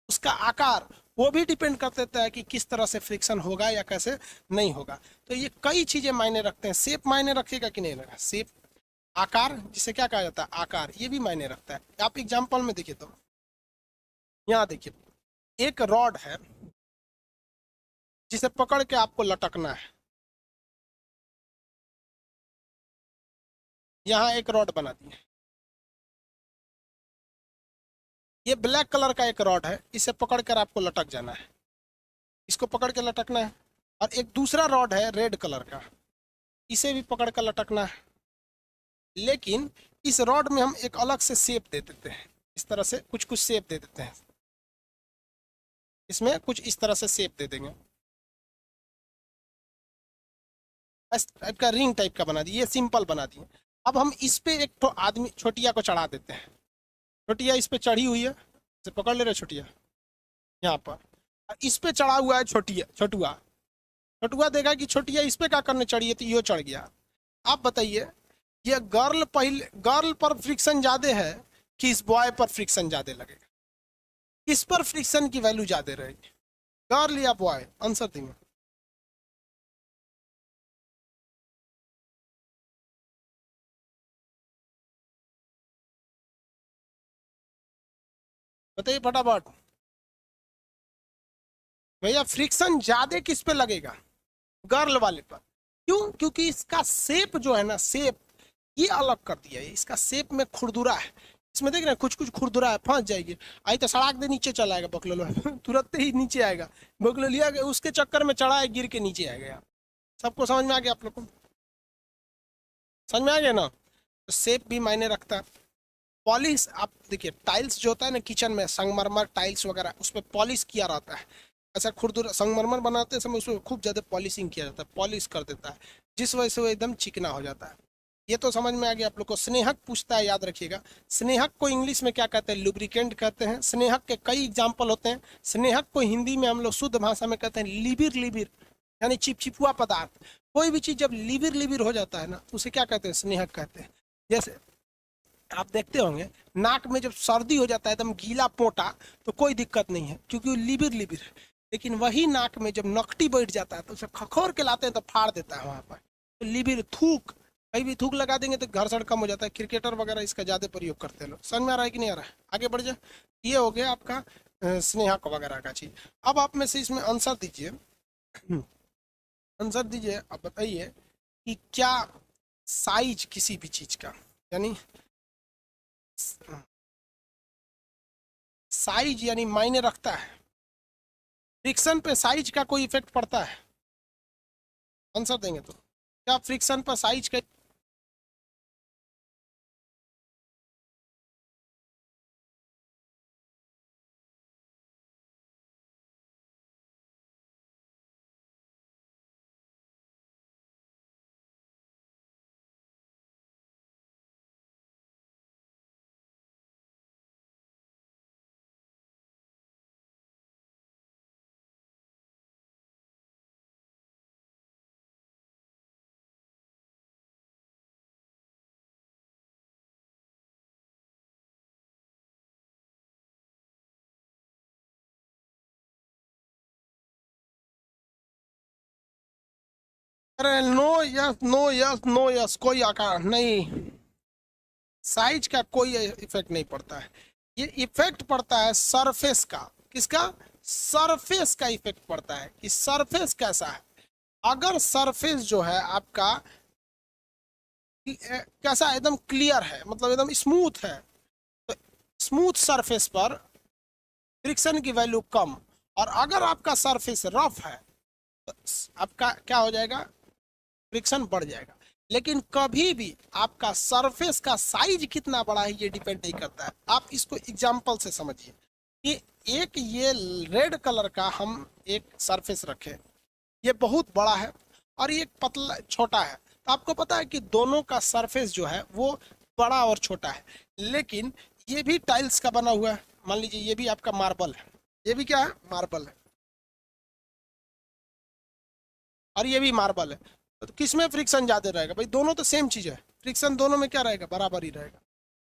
उसका आकार, वो भी डिपेंड कर देता है कि किस तरह से फ्रिक्शन होगा या कैसे नहीं होगा। तो ये कई चीज़ें मायने रखते हैं। शेप मायने रखेगा कि नहीं रखेगा, शेप, आकार, जिसे क्या कहा जाता है, आकार, ये भी मायने रखता है। आप एग्जाम्पल में देखिए, तो यहाँ देखिए एक रॉड है जिसे पकड़ के आपको लटकना है। यहाँ एक रॉड बना दी है, ये ब्लैक कलर का एक रॉड है, इसे पकड़ कर आपको लटक जाना है, इसको पकड़ के लटकना है। और एक दूसरा रॉड है रेड कलर का, इसे भी पकड़ कर लटकना है। लेकिन इस रॉड में हम एक अलग से शेप दे देते हैं, इस तरह से कुछ कुछ शेप दे देते हैं, इसमें कुछ इस तरह से शेप दे देंगे, इस टाइप का रिंग टाइप का बना दिए, ये सिंपल बना दिए। अब हम इस पे एक तो आदमी छोटिया को चढ़ा देते हैं, छोटिया इस पे चढ़ी हुई है, इसे पकड़ ले रहे छोटिया यहाँ पर, और इस पे चढ़ा हुआ है छोटिया, छोटुआ। छोटुआ देखा कि छोटिया इस पे क्या करने चढ़ी है, तो यो चढ़ गया। आप बताइए, ये गर्ल पर फ्रिक्शन ज्यादा है कि इस बॉय पर फ्रिक्शन ज्यादा लगेगा, किस पर फ्रिक्शन की वैल्यू ज्यादा रहेगी, गर्ल या बॉय? आंसर देंगे। बताइए फटाफट भैया, फ्रिक्शन ज्यादा किस पे लगेगा, गर्ल वाले पर। क्यों? क्योंकि इसका शेप जो है ना, शेप ये अलग कर दिया है, इसका शेप में खुरदुरा है, इसमें देख रहे हैं कुछ कुछ खुरदुरा है, फंस जाएगी, आई तो सड़क दे नीचे चला आएगा बकलोलो तुरंत ही नीचे आएगा, बकलो लिया गया उसके चक्कर में चढ़ा है, गिर के नीचे आएगा। सबको समझ में आ गया? आप लोग को समझ में आ गया ना? तो शेप भी मायने रखता है। पॉलिश, आप देखिए टाइल्स जो होता है ना किचन में, संगमरमर टाइल्स वगैरह, उस पर पॉलिश किया रहता है, ऐसा खुरदुरा संगमरमर बनाते समय उसमें खूब ज़्यादा पॉलिशिंग किया जाता है, पॉलिश कर देता है, जिस वजह से वो एकदम चिकना हो जाता है। ये तो समझ में आ गया आप लोग को। स्नेहक पूछता है, याद रखिएगा, स्नेहक को इंग्लिश में क्या कहते हैं, लुब्रिकेंट कहते हैं। स्नेहक के कई एग्जाम्पल होते हैं। स्नेहक को हिंदी में हम लोग शुद्ध भाषा में कहते हैं लिबिर, लिबिर यानी चिपचिपुआ पदार्थ। कोई भी चीज़ जब लिबिर लिबिर हो जाता है ना, तो उसे क्या कहते हैं, स्नेहक कहते हैं। जैसे आप देखते होंगे नाक में जब सर्दी हो जाता है एकदम गीला पोटा, तो कोई दिक्कत नहीं है क्योंकि वो लिबिर लिबिर है। लेकिन वही नाक में जब नकटी बैठ जाता है तो उसे खखोर के लाते हैं तो फाड़ देता है वहाँ पर, तो लिबिर। थूक, कहीं भी थूक लगा देंगे तो घर्षण कम हो जाता है। क्रिकेटर वगैरह इसका ज़्यादा प्रयोग करते हैं लोग। समझ में आ रहा है कि नहीं आ रहा है? आगे बढ़ जाए। ये हो गया आपका स्नेहक वगैरह का चीज़। अब आप में से इसमें आंसर दीजिए, आंसर दीजिए। आप बताइए कि क्या साइज किसी भी चीज़ का, यानी साइज यानी मायने रखता है, फ्रिक्शन पे साइज का कोई इफेक्ट पड़ता है? आंसर देंगे तो क्या फ्रिक्शन पर साइज का? अरे no yes, no yes, no yes, कोई आकार नहीं, साइज का कोई इफेक्ट नहीं पड़ता है। ये इफेक्ट पड़ता है सरफेस का। किसका? सरफेस का इफेक्ट पड़ता है कि सरफेस कैसा है। अगर सरफेस जो है आपका कैसा, एकदम क्लियर है, मतलब एकदम स्मूथ है, तो स्मूथ सरफेस पर फ्रिक्शन की वैल्यू कम। और अगर आपका सरफेस रफ है तो आपका क्या हो जाएगा, फ्रिक्शन बढ़ जाएगा। लेकिन कभी भी आपका सरफेस का साइज कितना बड़ा है ये डिपेंड नहीं करता है। आप इसको एग्जांपल से समझिए कि एक ये रेड कलर का हम एक सरफेस रखें, ये बहुत बड़ा है और ये पतला छोटा है, तो आपको पता है कि दोनों का सरफेस जो है वो बड़ा और छोटा है। लेकिन ये भी टाइल्स का बना हुआ है, मान लीजिए ये भी आपका मार्बल है, ये भी क्या है, मार्बल है, और ये भी मार्बल है। तो किसमें फ्रिक्शन ज़्यादा रहेगा भाई? दोनों तो सेम चीज़ है, फ्रिक्शन दोनों में क्या रहेगा, बराबर ही रहेगा।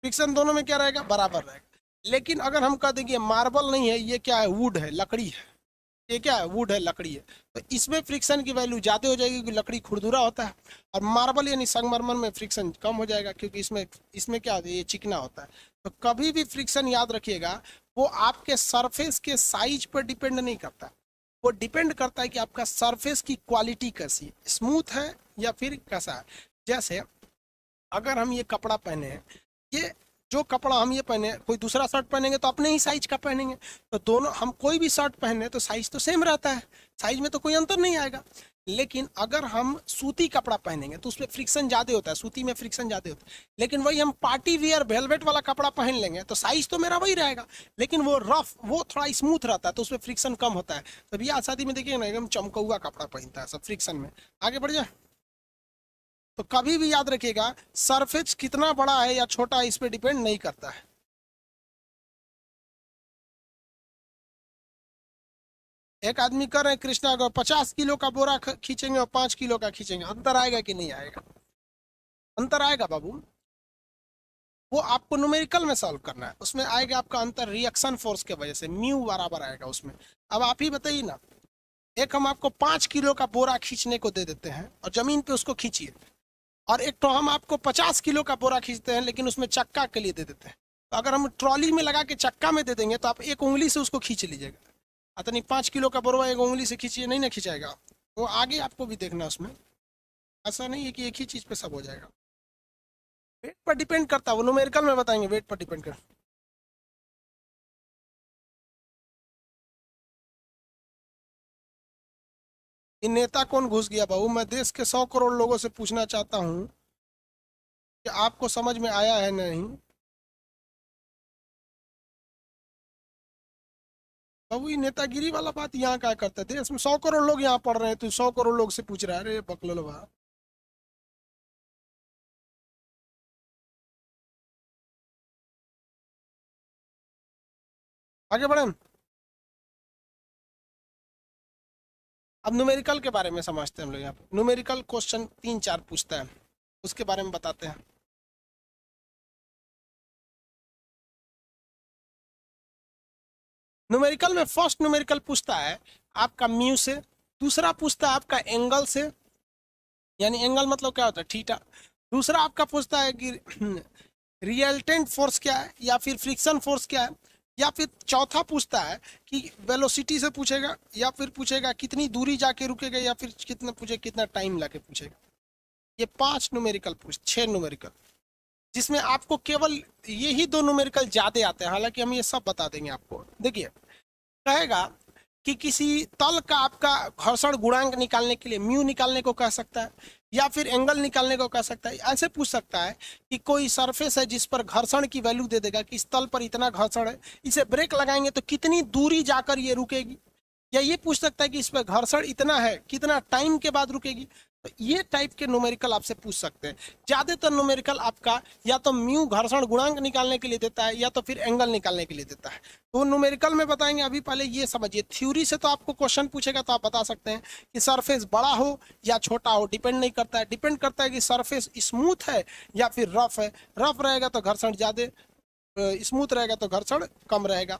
फ्रिक्शन दोनों में क्या रहेगा, बराबर रहेगा। लेकिन अगर हम कह दें कि मार्बल नहीं है, ये क्या है, वुड है, लकड़ी है, ये क्या है, वुड है, लकड़ी है, तो इसमें फ्रिक्शन की वैल्यू ज़्यादा हो जाएगी क्योंकि लकड़ी खुरदुरा होता है। और मार्बल यानी संगमरमर में फ्रिक्शन कम हो जाएगा क्योंकि इसमें इसमें क्या होता है, ये चिकना होता है। तो कभी भी फ्रिक्शन याद रखिएगा, वो आपके सरफेस के साइज पर डिपेंड नहीं करता, वो डिपेंड करता है कि आपका सरफेस की क्वालिटी कैसी है, स्मूथ है या फिर कैसा है। जैसे अगर हम ये कपड़ा पहने हैं, ये जो कपड़ा हम ये पहने हैं, कोई दूसरा शर्ट पहनेंगे तो अपने ही साइज का पहनेंगे, तो दोनों हम कोई भी शर्ट पहने तो साइज तो सेम रहता है, साइज में तो कोई अंतर नहीं आएगा। लेकिन अगर हम सूती कपड़ा पहनेंगे तो उसमें फ्रिक्शन ज़्यादा होता है, सूती में फ्रिक्शन ज़्यादा होता है। लेकिन वही हम पार्टी वियर वेलवेट वाला कपड़ा पहन लेंगे तो साइज तो मेरा वही रहेगा, लेकिन वो रफ, वो थोड़ा स्मूथ रहता है तो उसमें फ्रिक्शन कम होता है। तो ब्याह शादी में देखिए ना, एकदम चमकौआ कपड़ा पहनता है सब फ्रिक्शन में। आगे बढ़ जाए, तो कभी भी याद रखिएगा, सरफेस कितना बड़ा है या छोटा है इस पे डिपेंड नहीं करता है। एक आदमी कर रहे हैं कृष्णा को 50 किलो का बोरा खींचेंगे और 5 किलो का खींचेंगे, अंतर आएगा कि नहीं आएगा? अंतर आएगा बाबू। वो आपको न्यूमेरिकल में सॉल्व करना है, उसमें आएगा आपका अंतर रिएक्शन फोर्स के वजह से, म्यू बराबर आएगा उसमें। अब आप ही बताइए ना, एक हम आपको 5 किलो का बोरा खींचने को दे देते हैं और जमीन पे उसको खींचिए, और एक तो हम आपको 50 किलो का बोरा खींचते हैं लेकिन उसमें चक्का के लिए दे देते हैं। तो अगर हम ट्रॉली में लगा के चक्का में दे देंगे तो आप एक उंगली से उसको खींच लीजिएगा, अतनी 5 किलो का बोरा एक उंगली से खींचिए, नहीं ना खिंचाएगा। तो आगे आपको भी देखना उसमें, ऐसा नहीं है कि एक ही चीज़ पे सब हो जाएगा, वेट पर डिपेंड करता है, वो न्यूमेरिकल में बताएंगे, वेट पर डिपेंड कर। ये नेता कौन घुस गया बाबू? मैं देश के 100 करोड़ लोगों से पूछना चाहता हूँ कि आपको समझ में आया है नहीं? बाबू ये नेतागिरी वाला बात यहाँ क्या करते हैं? देश में 100 करोड़ लोग यहाँ पढ़ रहे हैं, तो 100 करोड़ लोग से पूछ रहा है, अरे बकलोल बा। आगे बढ़े, अब न्यूमेरिकल के बारे में समझते हैं हम लोग। यहाँ पे न्यूमेरिकल क्वेश्चन 3-4 पूछता है, उसके बारे में बताते हैं। न्यूमेरिकल में फर्स्ट न्यूमेरिकल पूछता है आपका म्यू से, दूसरा पूछता है आपका एंगल से, यानी एंगल मतलब क्या होता है, थीटा। दूसरा आपका पूछता है कि रियल्टेंट फोर्स क्या है या फिर फ्रिक्शन फोर्स क्या है, या फिर चौथा पूछता है कि वेलोसिटी से पूछेगा, या फिर पूछेगा कितनी दूरी जाके रुकेगा, या फिर कितना पूछे कितना टाइम लगे पूछेगा। ये 5 न्यूमेरिकल पूछ, 6 न्यूमेरिकल, जिसमें आपको केवल यही 2 न्यूमेरिकल ज्यादा आते हैं, हालांकि हम ये सब बता देंगे आपको। देखिए, कहेगा कि किसी तल का आपका घर्षण गुणांक निकालने के लिए म्यू निकालने को कह सकता है, या फिर एंगल निकालने को कह सकता है। ऐसे पूछ सकता है कि कोई सरफेस है जिस पर घर्षण की वैल्यू दे देगा कि इस तल पर इतना घर्षण है, इसे ब्रेक लगाएंगे तो कितनी दूरी जाकर ये रुकेगी। या ये पूछ सकता है कि इस पर घर्षण इतना है, कितना टाइम के बाद रुकेगी। तो ये टाइप के न्यूमेरिकल आपसे पूछ सकते हैं। ज्यादातर न्यूमेरिकल आपका या तो म्यू घर्षण गुणांक निकालने के लिए देता है, या तो फिर एंगल निकालने के लिए देता है। तो न्यूमेरिकल में बताएंगे, अभी पहले ये समझिए, थ्योरी से तो आपको क्वेश्चन पूछेगा तो आप बता सकते हैं कि सरफेस बड़ा हो या छोटा हो, डिपेंड नहीं करता है। डिपेंड करता है कि सरफेस स्मूथ है या फिर रफ है। रफ रहेगा तो घर्षण ज्यादा, स्मूथ रहेगा तो घर्षण कम रहेगा।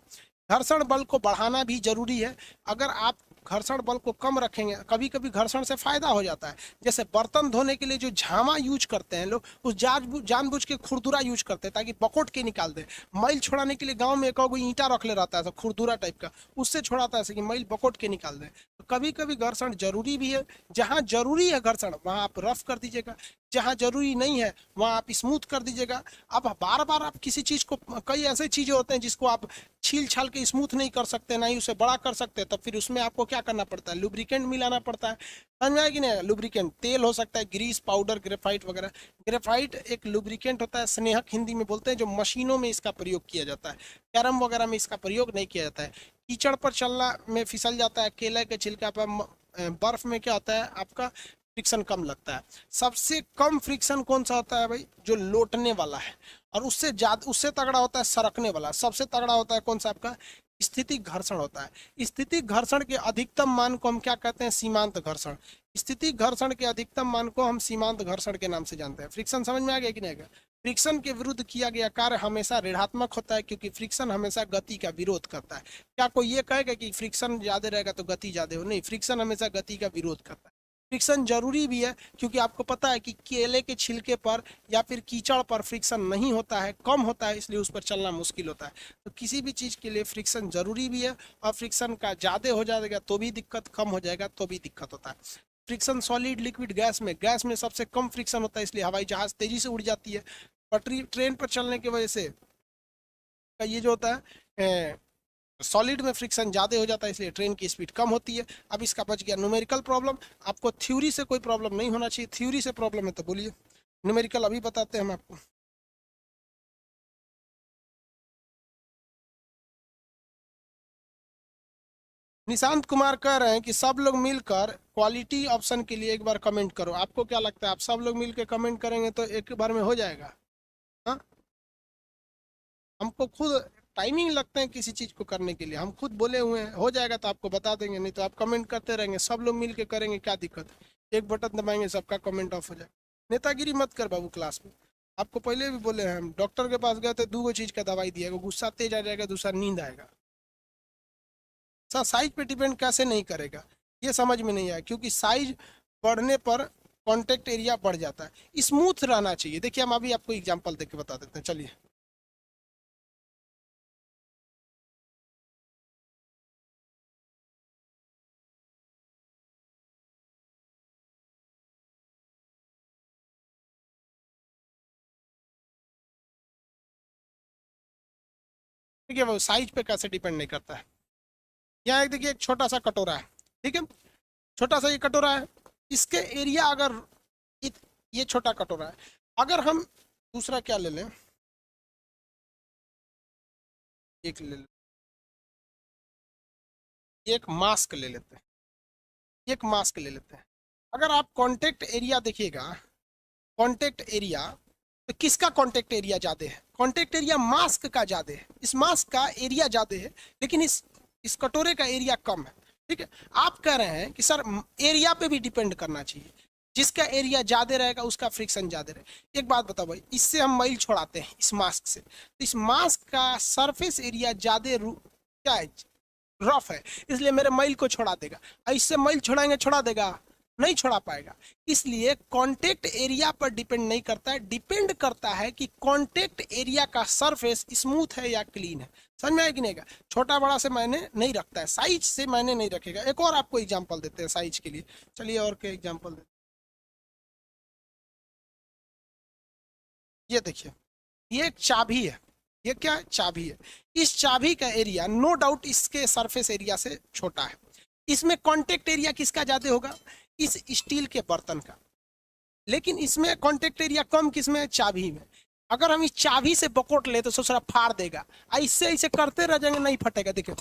घर्षण बल को बढ़ाना भी जरूरी है। अगर आप घर्षण बल को कम रखेंगे, कभी कभी घर्षण से फायदा हो जाता है। जैसे बर्तन धोने के लिए जो झामा यूज करते हैं लोग, उस जानबूझ के खुरदुरा यूज करते हैं ताकि बकोट के निकाल दे। मैल छोड़ाने के लिए गांव में एक ईंटा रख ले रहता है खुरदुरा टाइप का, उससे छोड़ाता है कि मैल बकोट के निकाल दे। तो कभी कभी घर्षण जरूरी भी है। जहाँ जरूरी है घर्षण, वहाँ आप रफ कर दीजिएगा, जहाँ जरूरी नहीं है वहाँ आप स्मूथ कर दीजिएगा। अब बार बार आप किसी चीज को, कई ऐसे चीजें होते हैं जिसको आप छील छाल के स्मूथ नहीं कर सकते, ना ही उसे बड़ा कर सकते, तो फिर उसमें आपको क्या करना पड़ता है, लुब्रिकेंट मिलाना पड़ता है। समझ में आया कि नहीं? लुब्रिकेंट तेल हो सकता है, ग्रीस पाउडर, ग्रेफाइट वगैरह। ग्रेफाइट एक लुब्रिकेंट होता है, स्नेहक हिंदी में बोलते हैं, जो मशीनों में इसका प्रयोग किया जाता है। कैरम वगैरह में इसका प्रयोग नहीं किया जाता है। कीचड़ पर चलना में फिसल जाता है, केले के छिलका पर, बर्फ में क्या होता है आपका फ्रिक्शन कम लगता है। सबसे कम फ्रिक्शन कौन सा होता है भाई? जो लौटने वाला है। और उससे ज्यादा, उससे तगड़ा होता है सरकने वाला। सबसे तगड़ा होता है कौन सा आपका? स्थिति घर्षण होता है। स्थिति घर्षण के अधिकतम मान को हम क्या कहते हैं? सीमांत घर्षण। स्थिति घर्षण के अधिकतम मान को हम सीमांत घर्षण के नाम से जानते हैं। फ्रिक्शन समझ में आ गया कि नहीं आएगा? फ्रिक्शन के विरुद्ध किया गया कार्य हमेशा ऋणात्मक होता है, क्योंकि फ्रिक्शन हमेशा गति का विरोध करता है। क्या कोई ये कहेगा कि फ्रिक्शन ज्यादा रहेगा तो गति ज्यादा हो? नहीं, फ्रिक्शन हमेशा गति का विरोध करता है। फ्रिक्शन जरूरी भी है, क्योंकि आपको पता है कि केले के छिलके पर या फिर कीचड़ पर फ्रिक्शन नहीं होता है, कम होता है, इसलिए उस पर चलना मुश्किल होता है। तो किसी भी चीज़ के लिए फ्रिक्शन जरूरी भी है, और फ्रिक्शन का ज़्यादा हो जाएगा तो भी दिक्कत, कम हो जाएगा तो भी दिक्कत होता है। फ्रिक्शन सॉलिड, लिक्विड, गैस में सबसे कम फ्रिक्शन होता है, इसलिए हवाई जहाज़ तेज़ी से उड़ जाती है। पटरी ट्रेन पर चलने की वजह से ये जो होता है, सॉलिड में फ्रिक्शन ज़्यादा हो जाता है, इसलिए ट्रेन की स्पीड कम होती है। अब इसका बच गया न्यूमेरिकल प्रॉब्लम। आपको थ्योरी से कोई प्रॉब्लम नहीं होना चाहिए। थ्योरी से प्रॉब्लम है तो बोलिए, न्यूमेरिकल अभी बताते हैं हम आपको। निशांत कुमार कह रहे हैं कि सब लोग मिलकर क्वालिटी ऑप्शन के लिए एक बार कमेंट करो। आपको क्या लगता है, आप सब लोग मिलकर कमेंट करेंगे तो एक बार में हो जाएगा? हाँ, हमको खुद टाइमिंग लगते हैं किसी चीज़ को करने के लिए। हम खुद बोले हुए हैं हो जाएगा तो आपको बता देंगे, नहीं तो आप कमेंट करते रहेंगे। सब लोग मिल के करेंगे, क्या दिक्कत है? एक बटन दबाएंगे, सबका कमेंट ऑफ हो जाएगा। नेतागिरी मत कर बाबू क्लास में। आपको पहले भी बोले हैं, हम डॉक्टर के पास गए थे, 2 चीज़ का दवाई दिया, गुस्सा तेज आ जाएगा, दूसरा नींद आएगा। सर साइज पे डिपेंड कैसे नहीं करेगा, ये समझ में नहीं आया, क्योंकि साइज बढ़ने पर कॉन्टेक्ट एरिया बढ़ जाता है। स्मूथ रहना चाहिए। देखिए हम अभी आपको एग्जाम्पल देके बता देते हैं, चलिए। देखिए वो साइज पे कैसे डिपेंड नहीं करता है। यहाँ एक देखिए, एक छोटा सा कटोरा है, ठीक है? छोटा सा ये कटोरा है, इसके एरिया अगर ये छोटा कटोरा है, अगर हम दूसरा क्या ले लें, एक ले लें, एक मास्क ले लेते हैं, एक मास्क ले लेते हैं। अगर आप कांटेक्ट एरिया देखिएगा, कांटेक्ट एरिया, तो किसका कांटेक्ट एरिया ज़्यादा है? कांटेक्ट एरिया मास्क का ज़्यादा है। इस मास्क का एरिया ज़्यादा है, लेकिन इस कटोरे का एरिया कम है, ठीक है? आप कह रहे हैं कि सर एरिया पे भी डिपेंड करना चाहिए, जिसका एरिया ज़्यादा रहेगा उसका फ्रिक्शन ज़्यादा रहेगा। एक बात बताओ भाई, इससे हम मैल छोड़ाते हैं इस मास्क से, तो इस मास्क का सरफेस एरिया ज़्यादा क्या है? रफ है, इसलिए मेरे मैल को छोड़ा देगा। इससे मैल छोड़ाएंगे, छोड़ा देगा? नहीं छोड़ा पाएगा। इसलिए कांटेक्ट एरिया पर डिपेंड नहीं करता है, डिपेंड करता है कि कांटेक्ट एरिया का सरफेस स्मूथ है या क्लीन है। समझ में आया कि नहीं? का छोटा बड़ा से मायने नहीं रखता है, साइज से मायने नहीं रखेगा। एक और आपको एग्जांपल देते हैं साइज के लिए, चलिए और के एग्जांपल देते हैं। ये देखिए, ये एक चाबी है। ये क्या है? चाबी है। इस चाबी का एरिया नो डाउट इसके सरफेस एरिया से छोटा है। इसमें कांटेक्ट एरिया किसका ज्यादा होगा? इस स्टील के बर्तन का। लेकिन इसमें कांटेक्ट एरिया कम किसमें है? चाबी में। अगर हम इस चाबी से बकोट ले तो ससुरा फाड़ देगा। ऐसे ऐसे करते रह जाएंगे, नहीं फटेगा। देखिए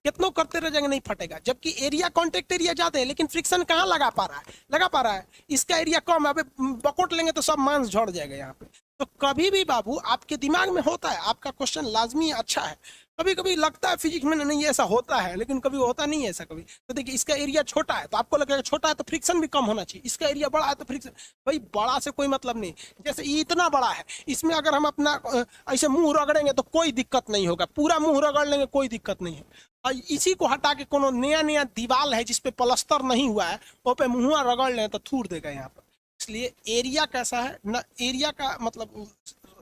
कितनों करते रह जाएंगे, नहीं फटेगा, जबकि एरिया कांटेक्ट एरिया ज्यादा है, लेकिन फ्रिक्शन कहाँ लगा पा रहा है? लगा पा रहा है, इसका एरिया कम है। अबे बकोट लेंगे तो सब मांस झड़ जाएगा यहाँ पे। तो कभी भी बाबू आपके दिमाग में होता है, आपका क्वेश्चन लाजमी अच्छा है। कभी कभी लगता है फिजिक्स में नहीं ऐसा होता है, लेकिन कभी होता नहीं है ऐसा कभी। तो देखिए इसका एरिया छोटा है तो आपको लगेगा छोटा है तो फ्रिक्शन भी कम होना चाहिए। इसका एरिया बड़ा है तो फ्रिक्शन, भाई बड़ा से कोई मतलब नहीं। जैसे ये इतना बड़ा है, इसमें अगर हम अपना ऐसे मुंह रगड़ेंगे तो कोई दिक्कत नहीं होगा, पूरा मुंह रगड़ लेंगे कोई दिक्कत नहीं है। और इसी को हटा के कोनो नया नया दीवार है जिसपे प्लस्तर नहीं हुआ है, वो पे मुंह रगड़ लें तो थूर देगा यहाँ पर। इसलिए एरिया कैसा है ना, एरिया का मतलब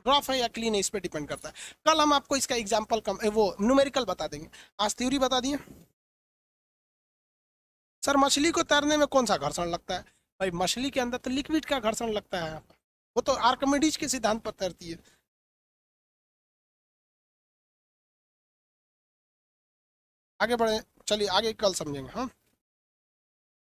रफ है या क्लीन है, इस पे डिपेंड करता है। कल हम आपको इसका एग्जांपल वो न्यूमेरिकल बता देंगे, आज थ्योरी बता दिए। सर मछली को तैरने में कौन सा घर्षण लगता है? भाई मछली के अंदर तो लिक्विड का घर्षण लगता है, वो तो आर्किमिडीज के सिद्धांत पर तैरती है। आगे बढ़े, चलिए आगे कल समझेंगे। हाँ।